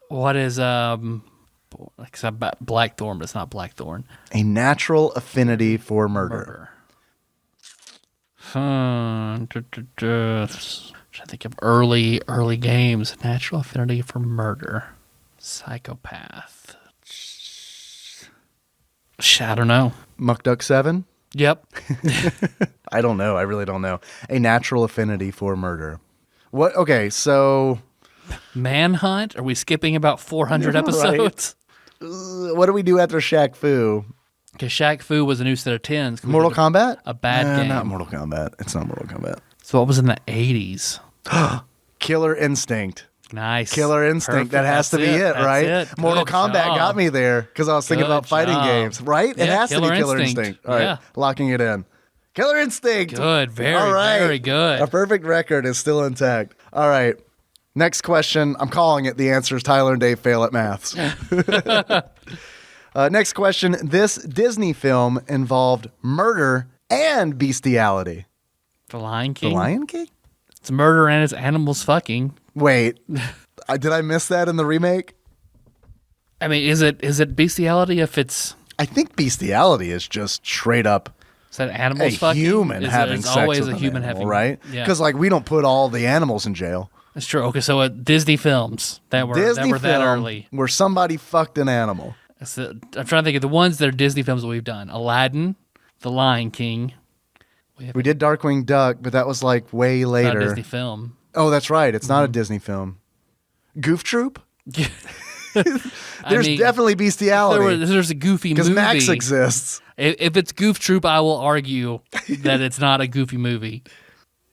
What is, Blackthorn, but it's not Blackthorn. A natural affinity for murder. Trying to think of early games. Natural affinity for murder. Psychopath. I don't know. Muck Duck 7? Yep. I don't know. I really don't know. A natural affinity for murder. What? Okay, so... Manhunt? Are we skipping about 400 episodes? Right. What do we do after Shaq Fu? Because Shaq Fu was a new set of 10s. Mortal Kombat? A bad game. Not Mortal Kombat. It's not Mortal Kombat. So what was in the 80s? Killer Instinct. Nice. Killer Instinct. Perfect. That has to be it, right? It. Mortal Good Kombat job. got me there because I was thinking about fighting games, right? Yeah, it has to be Killer Instinct. Instinct. All right, locking it in. Killer Instinct. Good. Very good. A perfect record is still intact. All right. Next question. I'm calling it. The answer is Tyler and Dave fail at maths. Next question. This Disney film involved murder and bestiality. The Lion King? The Lion King? It's murder and it's animals fucking. Wait. Did I miss that in the remake? I mean, is it bestiality if it's... I think bestiality is just straight up is that animals fucking? Human having sex always with a an human animal, having... right? Yeah. Because we don't put all the animals in jail. That's true. Okay, so Disney films that were that early. Where somebody fucked an animal. So, I'm trying to think of the ones that are Disney films that we've done. Aladdin, The Lion King. We did Darkwing Duck, but that was way later. Not a Disney film. Oh, that's right. It's not a Disney film. Goof Troop? There's definitely bestiality. There's a Goofy movie. Because Max exists. If it's Goof Troop, I will argue that it's not a Goofy movie.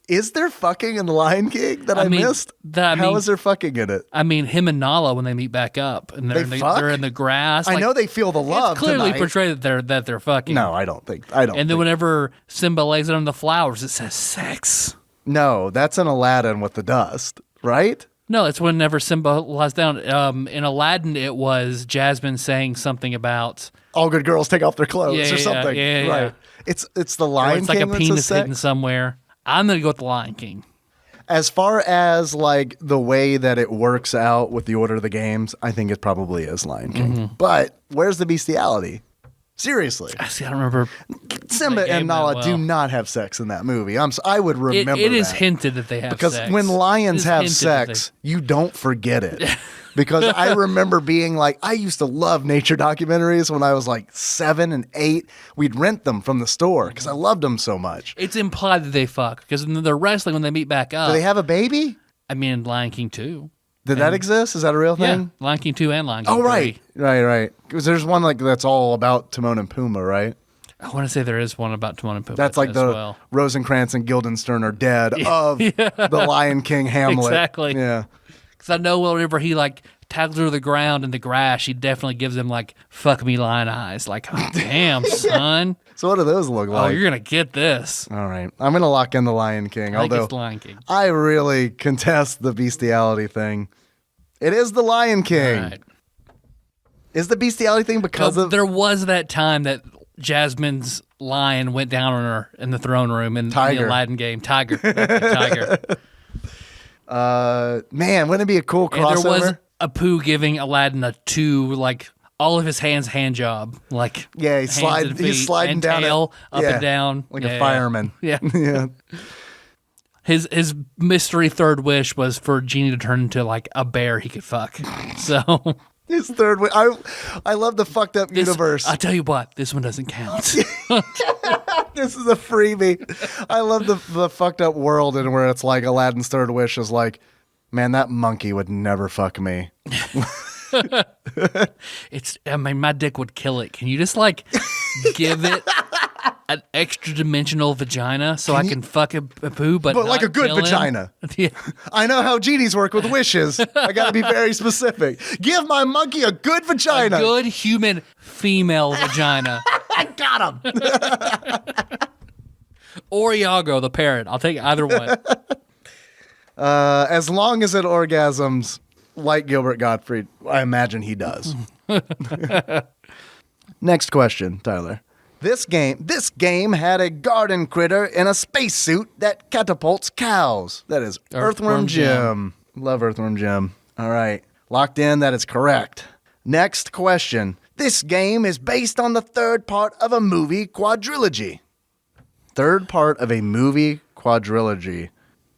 Is there fucking in The Lion King that I missed? How is there fucking in it? I mean, him and Nala when they meet back up and they're in the grass. I know they feel the love. It's clearly tonight. portrayed that they're fucking. No, I don't. And then whenever Simba lays it on the flowers, it says sex. No, that's an Aladdin with the dust, right? No, it's whenever Simba lies down. In Aladdin, it was Jasmine saying something about all good girls take off their clothes or something. Yeah, right. It's the Lion King. It's like a penis hidden somewhere. I'm gonna go with the Lion King. As far as the way that it works out with the order of the games, I think it probably is Lion King. Mm-hmm. But where's the bestiality? Seriously. I don't remember. Simba the game and Nala that do well. not have sex in that movie. I would remember It is that. hinted that they have Because sex. when It lions is have hinted that sex, you don't forget it. Because I remember being like, I used to love nature documentaries when I was like 7 and 8. We'd rent them from the store because I loved them so much. It's implied that they fuck because when they're wrestling when they meet back up. Do they have a baby? I mean, Lion King 2. Did that exist? Is that a real thing? Yeah, Lion King 2 and Lion King 3. Right. Because there's one like that's all about Timon and Pumbaa, right? I want to say there is one about Timon and Pumbaa. That's like as the well. Rosencrantz and Guildenstern are dead of the Lion King Hamlet. Exactly. Yeah. Because I know whenever he like tackles her to the ground in the grass, he definitely gives him like "fuck me" lion eyes. Like, oh, damn, son. So what do those look Oh, like? you're gonna get this. All right. I'm going to lock in the Lion King. I think Although it's Lion King. I really contest the bestiality thing. It is the Lion King. Right. Is the bestiality thing because of... There was that time that Jasmine's lion went down on her in the throne room in Tiger. the Aladdin game. Tiger. Tiger. Man, wouldn't it be a cool And crossover? there was Apu giving Aladdin a 2, like, all of his hands hand job. Like, Yeah, hands and feet, he's sliding and down tail, it. up Yeah, and down. like Yeah, a fireman. Yeah. Yeah. His mystery third wish was for Genie to turn into, like, a bear he could fuck. So... His third way. I love the fucked up universe. I tell you what, this one doesn't count. This is a freebie. I love the fucked up world and where it's like Aladdin's third wish is like, man, that monkey would never fuck me. I mean, my dick would kill it. Can you just like give it an extra dimensional vagina so I can fuck a poo, but like not a good kill him? vagina. Yeah. I know how genies work with wishes. I got to be very specific. Give my monkey a good vagina. A good human female vagina. I got him. Or Iago, the parrot. I'll take either one. As long as it orgasms like Gilbert Gottfried, I imagine he does. Next question, Tyler. This game had a garden critter in a spacesuit that catapults cows. That is Earthworm Jim. Love Earthworm Jim. All right. Locked in, that is correct. Next question. This game is based on the third part of a movie quadrilogy. Third part of a movie quadrilogy.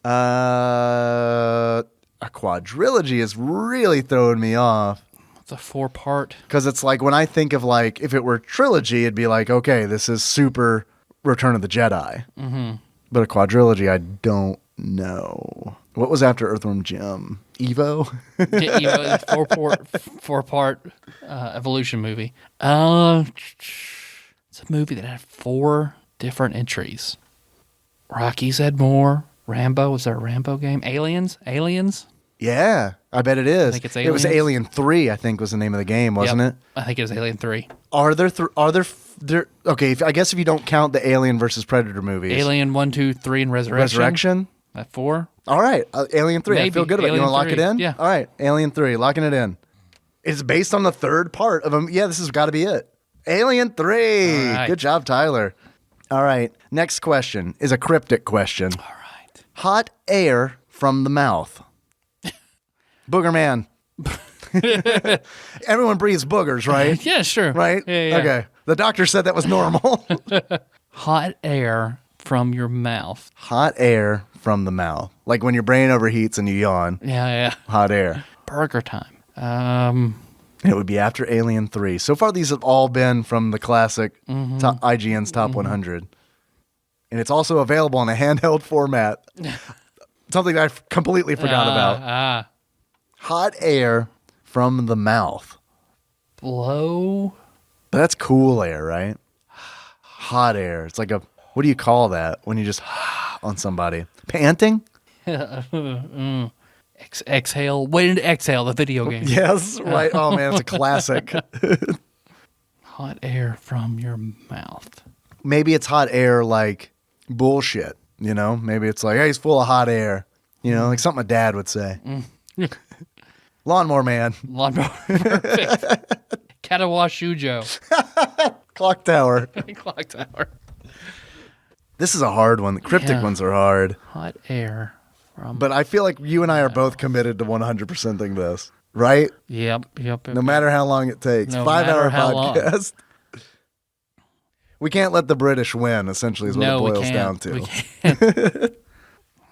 A quadrilogy is really throwing me off. It's a 4-part. Because it's like when I think of like, if it were trilogy, it'd be like, okay, this is super Return of the Jedi. Mm-hmm. But a quadrilogy, I don't know. What was after Earthworm Jim? Evo? Yeah, you know, 4-part evolution movie. It's a movie that had 4 different entries. Rocky's had more. Rambo, was there a Rambo game? Aliens? Yeah, I bet it is. I think it's It was Aliens. Alien 3, I think was the name of the game, wasn't Yep. it? I think it was Alien 3. Are there okay, I guess if you don't count the Alien versus Predator movies. Alien 1, 2, 3, and Resurrection. Resurrection? At 4? All right, Alien 3. I Maybe. feel good about it. You Alien want to lock 3, it in? yeah. All right, Alien 3, locking it in. It's based on the third part of them. Yeah, this has got to be it. Alien 3. All right. Good job, Tyler. All right, next question is a cryptic question. All right. Hot air from the mouth. Booger man. Everyone breathes boogers, right? Yeah, sure. Right? Yeah. Okay. The doctor said that was normal. Hot air from your mouth. Hot air from the mouth. Like when your brain overheats and you yawn. Yeah. Hot air. Burger time. It would be after Alien 3. So far, these have all been from the classic IGN's Top 100. And it's also available in a handheld format. Something I completely forgot about. Hot air from the mouth. Blow. But that's cool air, right? Hot air. It's like what do you call that when you just on somebody? Panting? Exhale. Waiting to exhale, the video game. Yes, right. Oh, man, it's a classic. Hot air from your mouth. Maybe it's hot air like bullshit, you know? Maybe it's like, hey, he's full of hot air. You know, like something a dad would say. Lawnmower man. Lawnmower. Perfect. Katawa Shujo. Clock tower. Clock tower. This is a hard one. The cryptic ones are hard. Hot air from... But I feel like you and I are both committed to 100%ing this, right? Yep. No matter how long it takes. No 5-hour matter how long. podcast. We can't let the British win, essentially, is what it boils down to. We can't.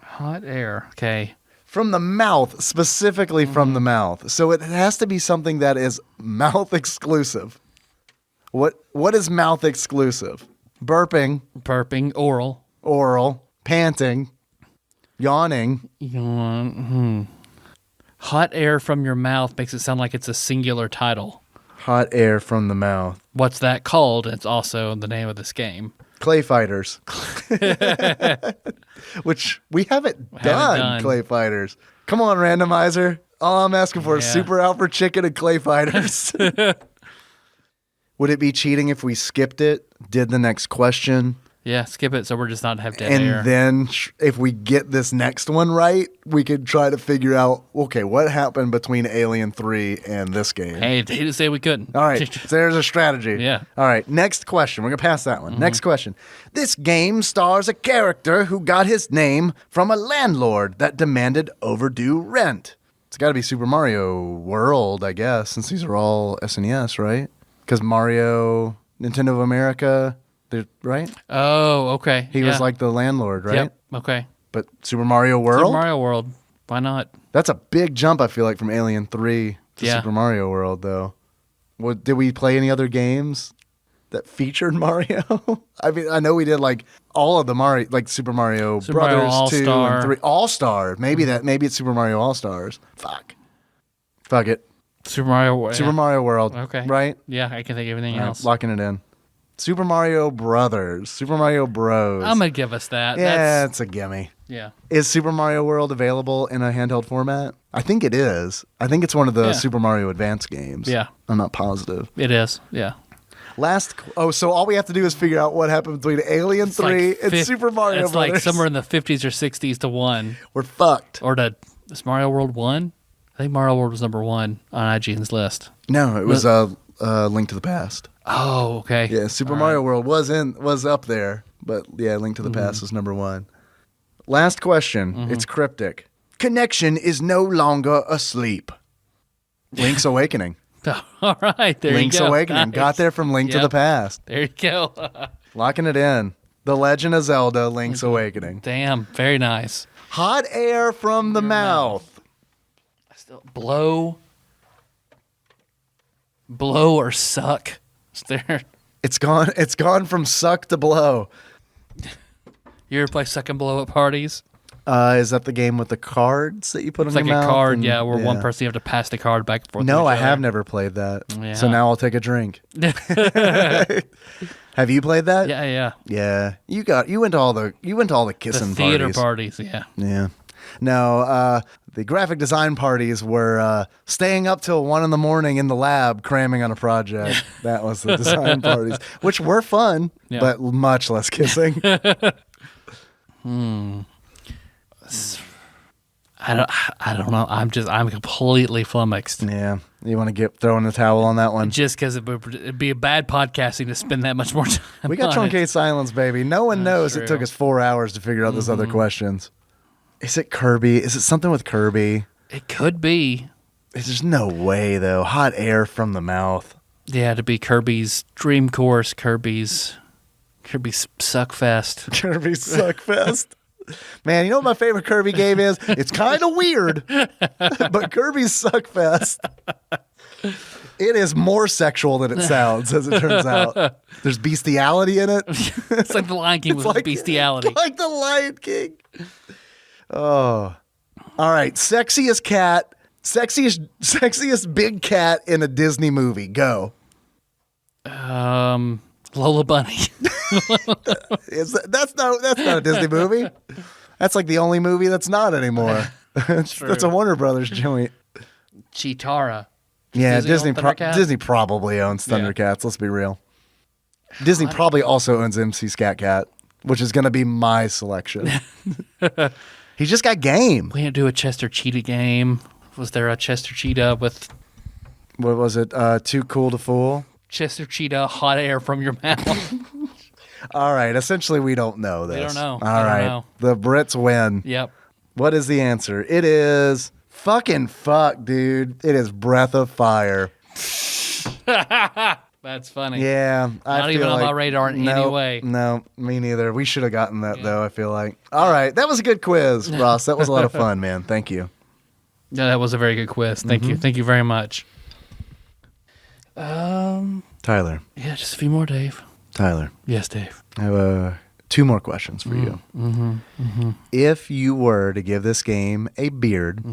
Hot air. Okay. From the mouth, specifically from the mouth. So it has to be something that is mouth exclusive. What is mouth exclusive? Burping. Oral. Panting. Yawning. Hot air from your mouth makes it sound like it's a singular title. Hot air from the mouth. What's that called? It's also the name of this game. Clay Fighters. Which we haven't done, Clay Fighters. Come on, randomizer. All I'm asking for is Super Alfred Chicken and Clay Fighters. Would it be cheating if we skipped it, did the next question? Yeah, skip it so we're just not have dead air. And then if we get this next one right, we could try to figure out, okay, what happened between Alien 3 and this game? Hey, he didn't say we couldn't. All right, so there's a strategy. Yeah. All right, next question. We're going to pass that one. Next question. This game stars a character who got his name from a landlord that demanded overdue rent. It's got to be Super Mario World, I guess, since these are all SNES, right? Because Mario, Nintendo of America... right? Oh, okay. He was like the landlord, right? Yep. Okay. But Super Mario World? Super Mario World. Why not? That's a big jump, I feel like, from Alien 3 to Super Mario World, though. Did we play any other games that featured Mario? I mean, I know we did like all of the Mario, like Super Mario Brothers Mario 2 and 3. All-Star. Maybe it's Super Mario All-Stars. Fuck it. Super Mario World. Okay. Right? Yeah, I can think of anything else. Locking it in. Super Mario Brothers. Super Mario Bros. I'm going to give us that. Yeah, it's a gimme. Yeah. Is Super Mario World available in a handheld format? I think it is. I think it's one of the Super Mario Advance games. Yeah. I'm not positive. It is. Yeah. So all we have to do is figure out what happened between Alien 3 and Super Mario Brothers. It's like somewhere in the 50s or 60s to 1. We're fucked. Or is Mario World 1? I think Mario World was number 1 on IGN's list. No, it was Link to the Past. Oh, okay. Yeah, Super Mario World was up there, but yeah, Link to the Past was number 1. Last question. It's cryptic. Connection is no longer asleep. Link's Awakening. All right, there Link's you go. Awakening. Nice. Got there from Link to the Past. There you go. Locking it in. The Legend of Zelda, Link's Awakening. Damn, very nice. Hot air from the mouth. Still blow or suck. There. It's gone from suck to blow. You ever play suck and blow at parties? Is that the game with the cards that you put It's on like your a mouth? card, where one person you have to pass the card back and forth. No, to each I have other. never played that. Yeah. So now I'll take a drink. Have you played that? Yeah. Yeah. You went to all the kissing The theater parties. yeah. Yeah. No, the graphic design parties were staying up till 1 a.m. in the lab cramming on a project. That was the design parties, which were fun, but much less kissing. I don't know. I'm completely flummoxed. Yeah. You want to throw in the towel on that one? Just because it'd be a bad podcasting to spend that much more time. We got Truncate Silence, baby. No one knows true. it took us 4 hours to figure out those other questions. Is it Kirby? Is it something with Kirby? It could be. There's no way, though. Hot air from the mouth. Yeah, to be Kirby's Dream Course, Kirby's Suckfest. Kirby's Suckfest. Man, you know what my favorite Kirby game is? It's kind of weird, but Kirby's Suckfest. It is more sexual than it sounds, as it turns out. There's bestiality in it. It's like the Lion King with bestiality. Like the Lion King. Oh. All right. Sexiest big cat in a Disney movie. Go. Lola Bunny. That's not a Disney movie. That's like the only movie that's not anymore. That's a Warner Brothers joint. Chitara. Yeah, Disney Disney probably owns Thundercats. Let's be real. Disney probably also owns MC Scat Cat, which is going to be my selection. He's just got game. We didn't do a Chester Cheetah game. Was there a Chester Cheetah with... What was it? Too Cool to Fool? Chester Cheetah, hot air from your mouth. All right. Essentially, we don't know this. We don't know. All right. The Brits win. Yep. What is the answer? It is fucking fuck, dude. It is Breath of Fire. That's funny. Yeah. Not even on my radar in any way. No, me neither. We should have gotten that, though, I feel like. All right. That was a good quiz, Ross. That was a lot of fun, man. Thank you. Yeah, that was a very good quiz. Thank you. Thank you very much. Tyler. Yeah, just a few more, Dave. Tyler. Yes, Dave. I have 2 more questions for you. If you were to give this game a beard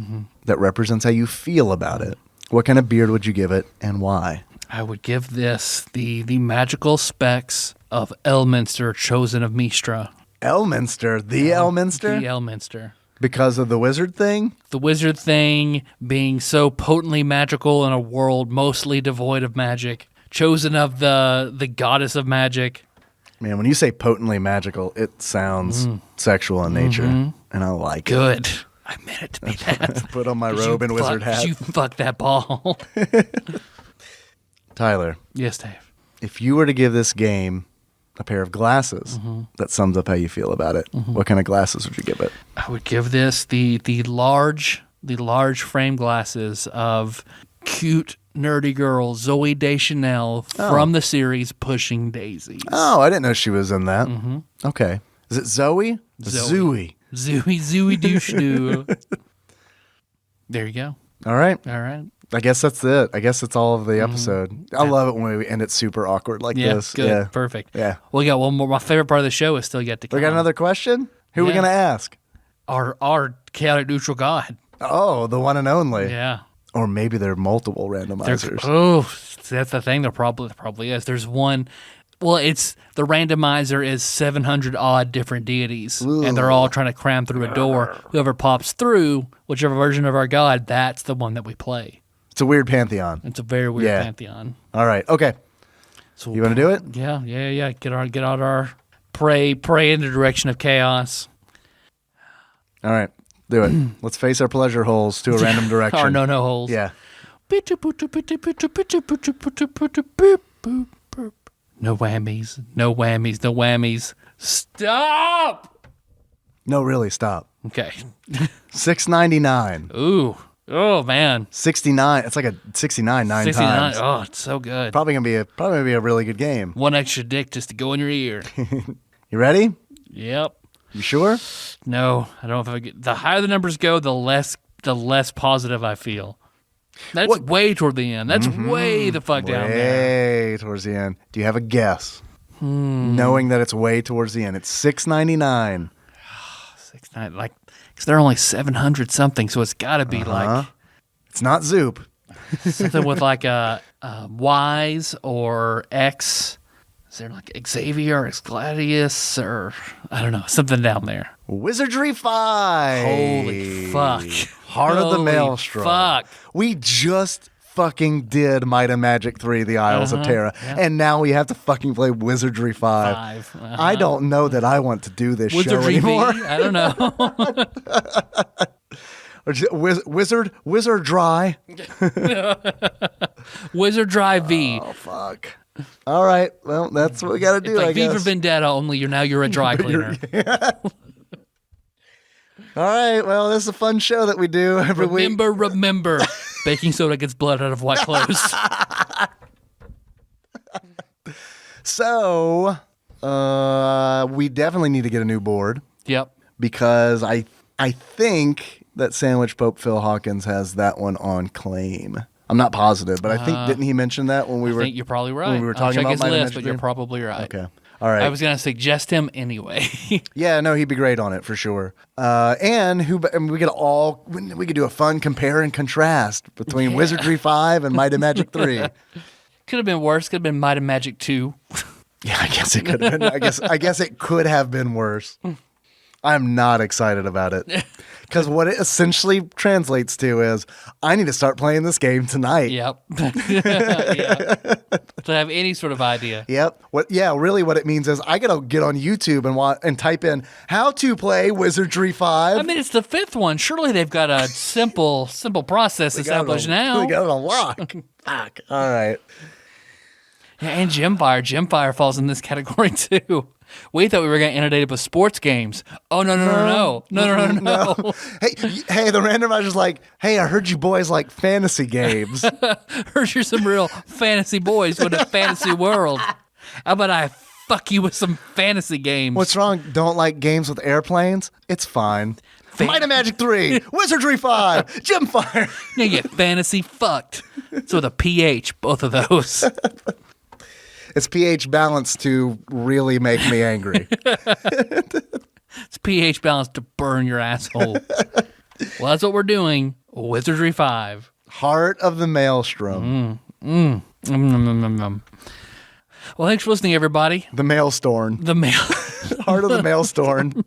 that represents how you feel about it, what kind of beard would you give it and why? I would give this the magical specs of Elminster, chosen of Mistra. Elminster? The Elminster? The Elminster. Because of the wizard thing? The wizard thing being so potently magical in a world mostly devoid of magic. Chosen of the goddess of magic. Man, when you say potently magical, it sounds sexual in nature. And I like it. Good. I meant it to be that. Put on my robe and wizard hat. You fuck that ball. Tyler. Yes, Dave. If you were to give this game a pair of glasses that sums up how you feel about it, what kind of glasses would you give it? I would give this the large frame glasses of cute nerdy girl Zoe Deschanel from the series Pushing Daisies. Oh, I didn't know she was in that. Okay. Is it Zoe? Zoe Douche-Doo. There you go. All right. All right. I guess that's it. I guess that's all of the episode. I love it when we end it super awkward like this. Good. Yeah. Perfect. Yeah. We got one more. My favorite part of the show is still yet to come. We got another question? Who are we going to ask? Our chaotic neutral god. Oh, the one and only. Yeah. Or maybe there are multiple randomizers. That's the thing. There probably is. There's one. Well, it's the randomizer is 700 odd different deities, and they're all trying to cram through a door. Whoever pops through, whichever version of our god, that's the one that we play. It's a weird pantheon. It's a very weird pantheon. All right. Okay. So you want to do it? Yeah. Get out our pray in the direction of chaos. All right. Do it. Let's face our pleasure holes to a random direction. Our no holes. Yeah. No whammies. Stop! No, really, stop. Okay. $6.99. Ooh. Oh man. 69. It's like a 69 nine 69. times. Oh, it's so good. Probably gonna be a really good game. One extra dick just to go in your ear. You ready? Yep. You sure? No, I don't know if I get. The higher the numbers go, the less positive I feel. That's way toward the end. That's way the fuck down there. Way towards the end. Do you have a guess? Knowing that it's way towards the end. It's $6.99. 6.9, like, because they're only 700 something, so it's got to be like. It's not Zoop. Something with like a Y's or X. Is there like Xavier or Gladius or I don't know, something down there. Wizardry 5. Holy fuck. Heart of the Maelstrom. Fuck. We just fucking did Might and Magic 3, The Isles of Terra. Yeah. And now we have to fucking play Wizardry 5. I don't know that I want to do this Wizardry show anymore. I don't know. Wizard Dry. Wizard Dry V. Oh, fuck. All right. Well, that's what we got to do, it's like I guess. V for Vendetta, only you're a dry cleaner. All right. Well, this is a fun show that we do every week. Remember, baking soda gets blood out of white clothes. So, we definitely need to get a new board. Yep. Because I think that Sandwich Pope Phil Hawkins has that one on claim. I'm not positive, but I think didn't he mention that when we were? I think you're probably right. When we were talking I'll check about his list, but you're probably right. Okay. All right. I was going to suggest him anyway. Yeah, no, he'd be great on it for sure. And we could do a fun compare and contrast between Wizardry 5 and Might and Magic 3. Could have been worse. Could have been Might and Magic 2. Yeah, I guess it could have been. I guess it could have been worse. I'm not excited about it. Because what it essentially translates to is, I need to start playing this game tonight. Yep. Yeah. To have any sort of idea. Yep. Really what it means is I got to get on YouTube and type in how to play Wizardry 5. I mean, it's the fifth one. Surely they've got a simple process established now. We got it on lock. Fuck. All right. Yeah, and Gemfire. Gemfire falls in this category too. We thought we were getting inundated with sports games. Oh, no. Hey, the randomizer's like, hey, I heard you boys like fantasy games. Heard you're some real fantasy boys with a fantasy world. How about I fuck you with some fantasy games? What's wrong? Don't like games with airplanes? It's fine. Might of Magic 3, Wizardry 5, Gemfire. You get fantasy fucked. It's with a PH, both of those. It's pH balanced to really make me angry. It's pH balanced to burn your asshole. Well, that's what we're doing. Wizardry 5. Heart of the Maelstrom. Well, thanks for listening, everybody. The Maelstorm. Heart of the Maelstorm.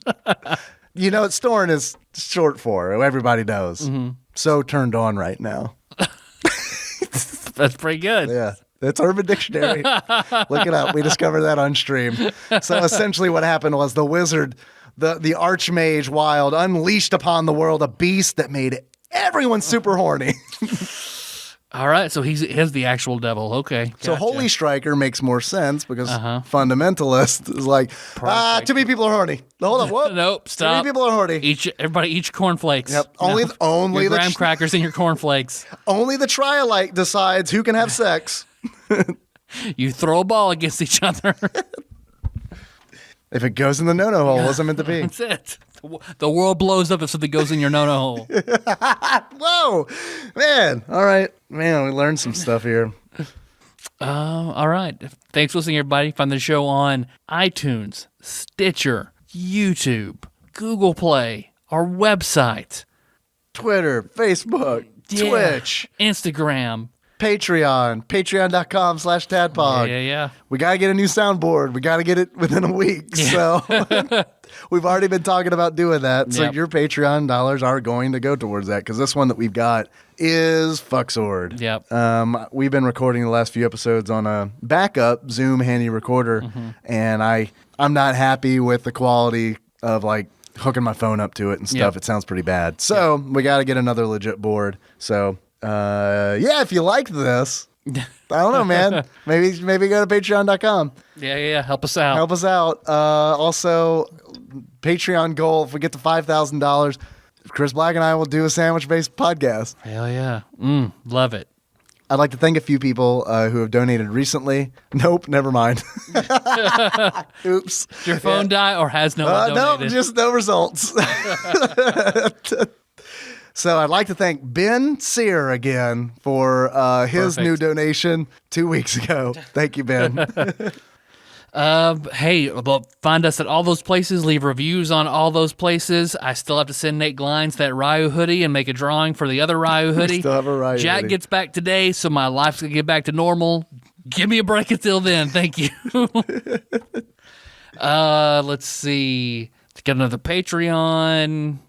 You know what Storn is short for. Everybody knows. Mm-hmm. So turned on right now. That's pretty good. Yeah. It's Urban Dictionary. Look it up. We discovered that on stream. So essentially what happened was the wizard, the Archmage Wild, unleashed upon the world a beast that made everyone super horny. All right, so he has the actual devil. Okay. Gotcha. So Holy Striker makes more sense because Fundamentalist is like, too many people are horny. Hold on, what? Nope, stop. Too many people are horny. Everybody eat your cornflakes. Yep. Only your the graham crackers and your cornflakes. Only the Triolite decides who can have sex. You throw a ball against each other. If it goes in the no-no hole, it wasn't meant to be. That's it. The world blows up if something goes in your no-no hole. Whoa, man! All right, man, we learned some stuff here. All right. Thanks for listening, everybody. Find the show on iTunes, Stitcher, YouTube, Google Play, our website, Twitter, Facebook, Twitch, Instagram, Patreon, patreon.com/TADPOG. Yeah. We got to get a new soundboard. We got to get it within a week. Yeah. So we've already been talking about doing that. So your Patreon dollars are going to go towards that because this one that we've got is Fucksword. Yep. We've been recording the last few episodes on a backup Zoom handy recorder, and I'm not happy with the quality of like hooking my phone up to it and stuff. It sounds pretty bad. So we got to get another legit board. So if you liked this, I don't know, man. Maybe go to patreon.com. Yeah. Help us out. Also, Patreon goal, if we get to $5,000, Chris Black and I will do a sandwich-based podcast. Hell yeah. Love it. I'd like to thank a few people who have donated recently. Nope, never mind. Oops. Did your phone die or has no one donated? No, just no results. So I'd like to thank Ben Sear again for his new donation 2 weeks ago. Thank you, Ben. Hey, find us at all those places. Leave reviews on all those places. I still have to send Nate Glines that Ryu hoodie and make a drawing for the other Ryu hoodie. Still have a Ryu Jack hoodie. gets back today, so my life's going to get back to normal. Give me a break until then. Thank you. Let's see. Let's get another Patreon.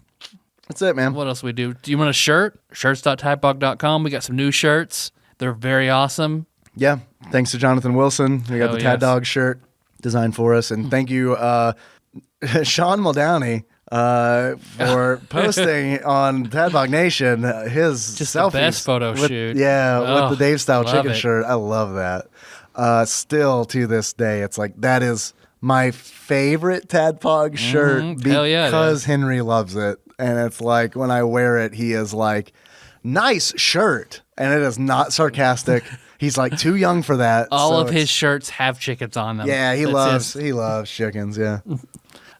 That's it, man. What else we do? Do you want a shirt? Shirts.typebog.com. We got some new shirts. They're very awesome. Yeah. Thanks to Jonathan Wilson. We got the Tad Dog shirt designed for us. And thank you, Sean Muldowney, for posting on Tadpog Nation his just selfies. The best photo shoot. Yeah, with the Dave Style chicken it. shirt. I love that. Still to this day, it's like that is my favorite Tadpog shirt because Henry loves it. And it's like when I wear it, he is like, nice shirt. And it is not sarcastic. He's like too young for that. All of his shirts have chickens on them. Yeah, he loves chickens. Yeah,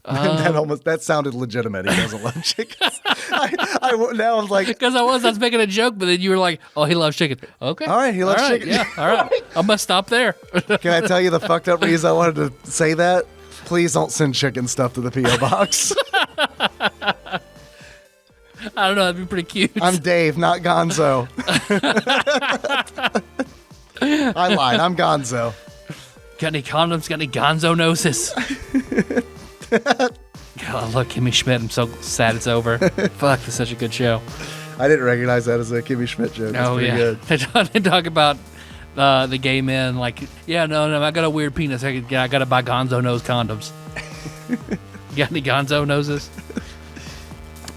that sounded legitimate. He doesn't love chickens. Now I'm like, because I was making a joke, but then you were like, oh, he loves chicken. Okay, all right, he loves chicken. Yeah, all right. I'm gonna stop there. Can I tell you the fucked up reason I wanted to say that? Please don't send chicken stuff to the P.O. box. I don't know. That'd be pretty cute. I'm Dave, not Gonzo. I lied. I'm Gonzo. Got any condoms? Got any gonzo-nosis? God, look, Kimmy Schmidt. I'm so sad it's over. Fuck, it's such a good show. I didn't recognize that as a Kimmy Schmidt joke. That's pretty good. They talk about the gay men like, no, I got a weird penis. I got to buy gonzo nose condoms. Got any gonzo noses?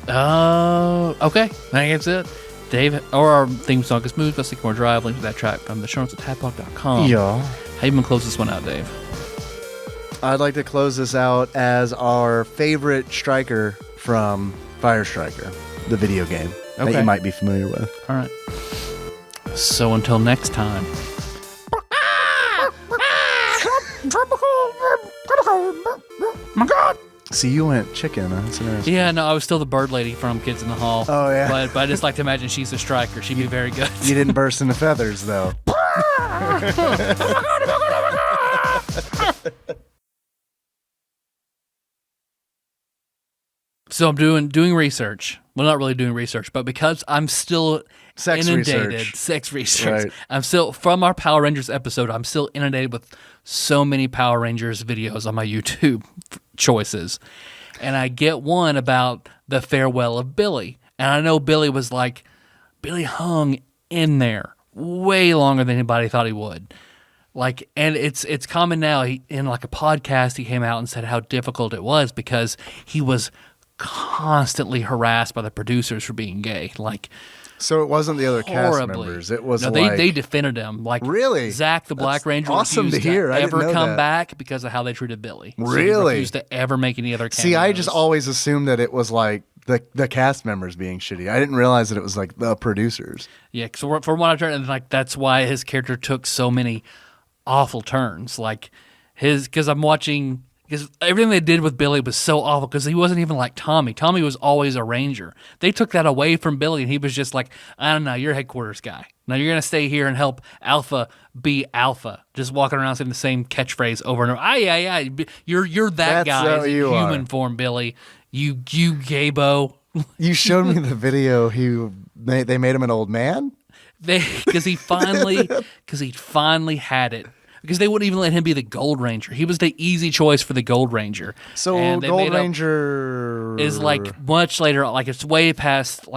Okay. I think that's it. Dave, or our theme song is Smooth, Best More Drive. Link to that track from the show notes at TADPOG.com. Yeah. How you been close this one out, Dave? I'd like to close this out as our favorite striker from Firestriker, the video game that you might be familiar with. All right. So until next time. My God. See, you went chicken. That's interesting. Yeah, no, I was still the bird lady from Kids in the Hall. Oh, yeah. But I just like to imagine she's a striker. She'd be very good. You didn't burst into feathers, though. So I'm doing research. Well, not really doing research, but because I'm still inundated. Sex research. Right. I'm still, from our Power Rangers episode, I'm still inundated with so many Power Rangers videos on my YouTube choices. And I get one about the farewell of Billy. And I know Billy hung in there way longer than anybody thought he would. And it's common now. In a podcast, he came out and said how difficult it was because he was constantly harassed by the producers for being gay. So it wasn't the other cast members. It was they defended him. Really? Zach the Black Ranger awesome refused to hear. I didn't ever know come that. back because of how they treated Billy. So Really? he refused to ever make any other cameos. See, I just always assumed that it was the cast members being shitty. I didn't realize that it was the producers. Yeah, because from what I've heard, and that's why his character took so many awful turns. Because I'm watching. Because everything they did with Billy was so awful because he wasn't even like Tommy. Tommy was always a ranger. They took that away from Billy, and he was just like, I don't know, you're a headquarters guy. Now you're going to stay here and help Alpha be Alpha. Just walking around saying the same catchphrase over and over. Yeah. You're that guy in human form, Billy. You gaybo. You showed me the video. They made him an old man? Because he finally had it. Because they wouldn't even let him be the Gold Ranger. He was the easy choice for the Gold Ranger. So Gold Ranger is much later. It's way past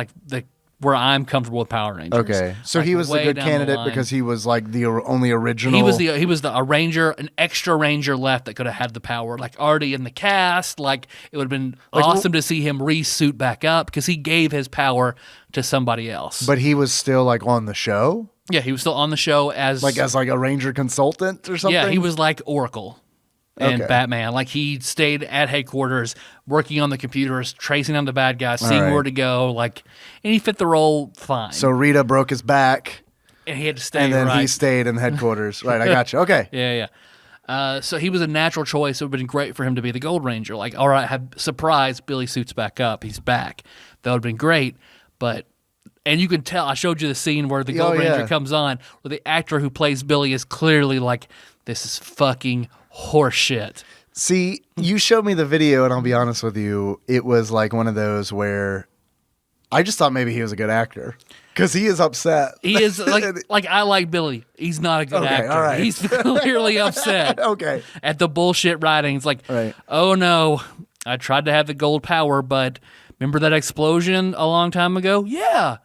where I'm comfortable with Power Rangers. Okay, so he was the good candidate because he was the only original. He was a ranger, an extra ranger left that could have had the power, already in the cast. It would have been awesome to see him re-suit back up because he gave his power to somebody else. But he was still on the show. Yeah, he was still on the show as a ranger consultant or something. Yeah, he was like Oracle and Batman. He stayed at headquarters, working on the computers, tracing down the bad guys, seeing where to go. And he fit the role fine. So Rita broke his back, and he had to stay. And then he stayed in headquarters. Right, I got you. Okay. Yeah. So he was a natural choice. It would have been great for him to be the Gold Ranger. All right, surprise, Billy suits back up. He's back. That would have been great, but. And you can tell, I showed you the scene where the Gold Ranger comes on, where the actor who plays Billy is clearly this is fucking horseshit. See, you showed me the video, and I'll be honest with you, it was one of those where I just thought maybe he was a good actor. Because he is upset. He is, I like Billy. He's not a good actor. All right. He's clearly upset. At the bullshit writing. It's oh no, I tried to have the gold power, but remember that explosion a long time ago? Yeah.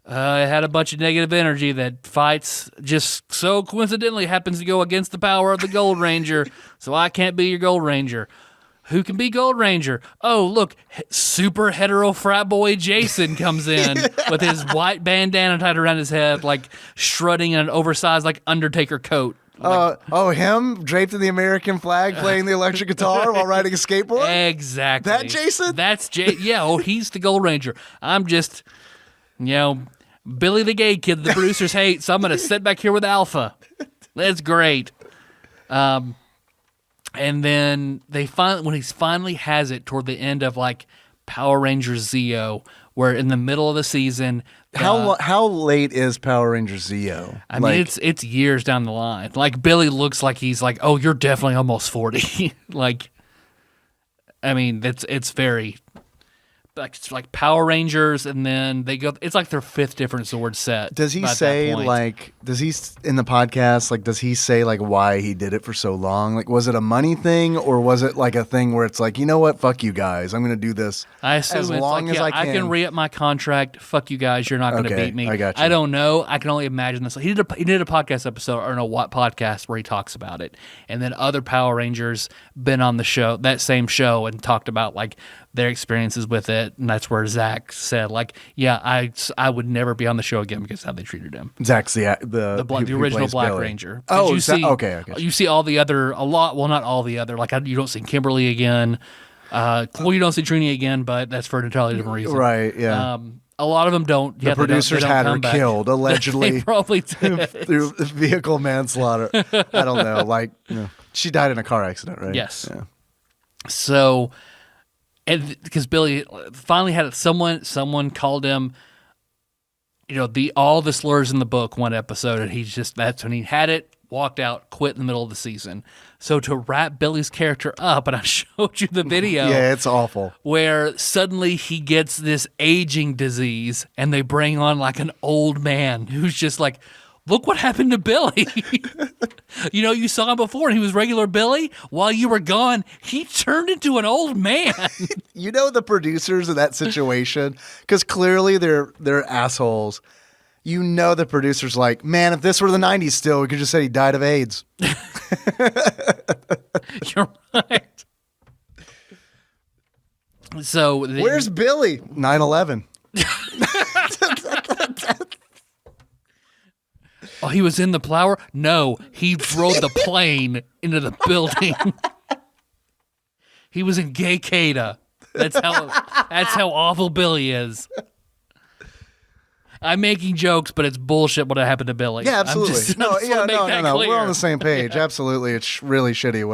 It had a bunch of negative energy that fights just so coincidentally happens to go against the power of the Gold Ranger, so I can't be your Gold Ranger. Who can be Gold Ranger? Oh, look, super hetero frat boy Jason comes in with his white bandana tied around his head, strutting in an oversized, Undertaker coat. Him draped in the American flag playing the electric guitar while riding a skateboard? Exactly. That Jason? That's Yeah, he's the Gold Ranger. I'm just... Billy the gay kid the producers hate, so I'm going to sit back here with Alpha. That's great. And then when he finally has it toward the end of Power Rangers Zeo, where in the middle of the season... How late is Power Rangers Zeo? I mean, it's years down the line. Billy looks like he's oh, you're definitely almost 40. I mean, it's very... It's Power Rangers, and then they go. It's their fifth different sword set. Does he say Does he in the podcast? Does he say why he did it for so long? Was it a money thing, or was it a thing where it's you know what? Fuck you guys. I'm going to do this. I assume as it's long as I can. I can re-up my contract. Fuck you guys. You're not going to beat me. I got you. I don't know. I can only imagine this. He did a podcast episode, or no, what podcast where he talks about it, and then other Power Rangers been on the show, that same show, and talked about their experiences with it. it, and that's where Zach said, like, yeah, I would never be on the show again because of how they treated him. Zach's the The original Black Ranger. Oh, you see, okay. You see all the other, well, not all the other, like you don't see Kimberly again. You don't see Trini again, but that's for an entirely different reason. Right, yeah. A lot of them don't. The producers had her killed, allegedly. They probably did. Through vehicle manslaughter. I don't know. Like, she died in a car accident, right? Yes. Yeah. So, and because Billy finally had someone called him, all the slurs in the book one episode, and that's when he had it, walked out, quit in the middle of the season. So to wrap Billy's character up, and I showed you the video. Yeah, it's awful. Where suddenly he gets this aging disease, and they bring on like an old man who's just like, look what happened to Billy. You saw him before, and he was regular Billy. While you were gone, he turned into an old man. The producers in that situation, because clearly they're assholes. The producer's like, man, if this were the 90s still, we could just say he died of AIDS. You're right. So where's Billy? 9/11. Oh, he was in the plower? No, he rode the plane into the building. He was in Gay Cada. That's how awful Billy is. I'm making jokes, but it's bullshit what happened to Billy. Yeah, absolutely. No. We're on the same page. Absolutely. It's really shitty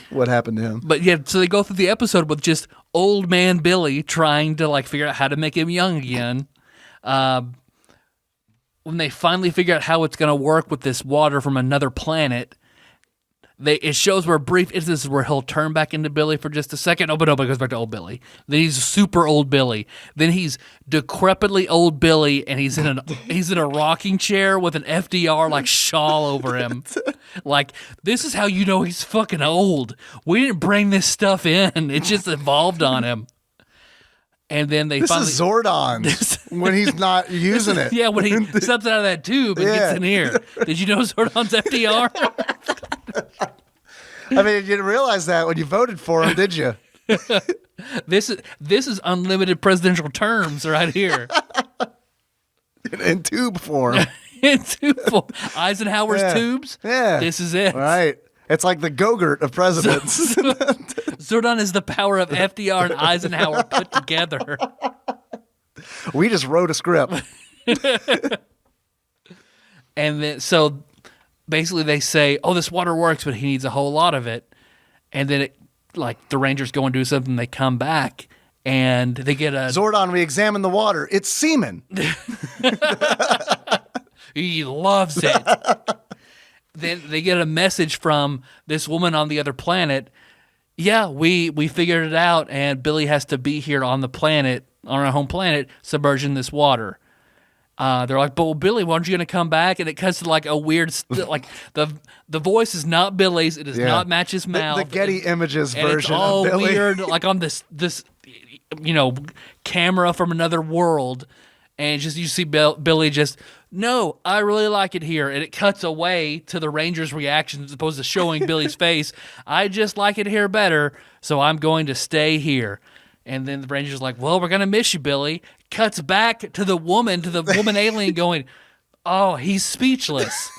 what happened to him. But yeah, so they go through the episode with just old man Billy trying to like figure out how to make him young again. When they finally figure out how it's going to work with this water from another planet, it shows where this is where he'll turn back into Billy for just a second. Oh, but it goes back to old Billy. Then he's super old Billy. Then he's decrepitly old Billy, and he's in a rocking chair with an FDR like shawl over him. Like, this is how you know he's fucking old. We didn't bring this stuff in. It just evolved on him. And then this is Zordon when he's not using it. Yeah, when he steps out of that tube and gets in here. Did you know Zordon's FDR? I mean, you didn't realize that when you voted for him, did you? This is unlimited presidential terms right here. In tube form. In tube form. Eisenhower's tubes? Yeah. This is it. Right. It's like the Go-Gurt of presidents. Zordon is the power of FDR and Eisenhower put together. We just wrote a script. And then, so basically they say, oh, this water works, but he needs a whole lot of it. And then the Rangers go and do something, they come back, and they get a... Zordon, we examine the water. It's semen. He loves it. Then they get a message from this woman on the other planet. Yeah, we figured it out, and Billy has to be here on the planet, on our home planet, submerging this water. They're like, but well, Billy, why aren't you going to come back? And it cuts to like a weird, the voice is not Billy's. It does not match his mouth. The Getty Images and version it's all of Billy. weird, like on this camera from another world. And just you see Billy just, no, I really like it here. And it cuts away to the Rangers' reaction as opposed to showing Billy's face. I just like it here better, so I'm going to stay here. And then the Rangers are like, well, we're going to miss you, Billy. Cuts back to the woman alien going, oh, he's speechless.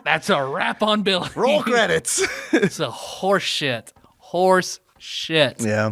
That's a wrap on Billy. Roll credits. It's a horse shit. Horse shit. Yeah.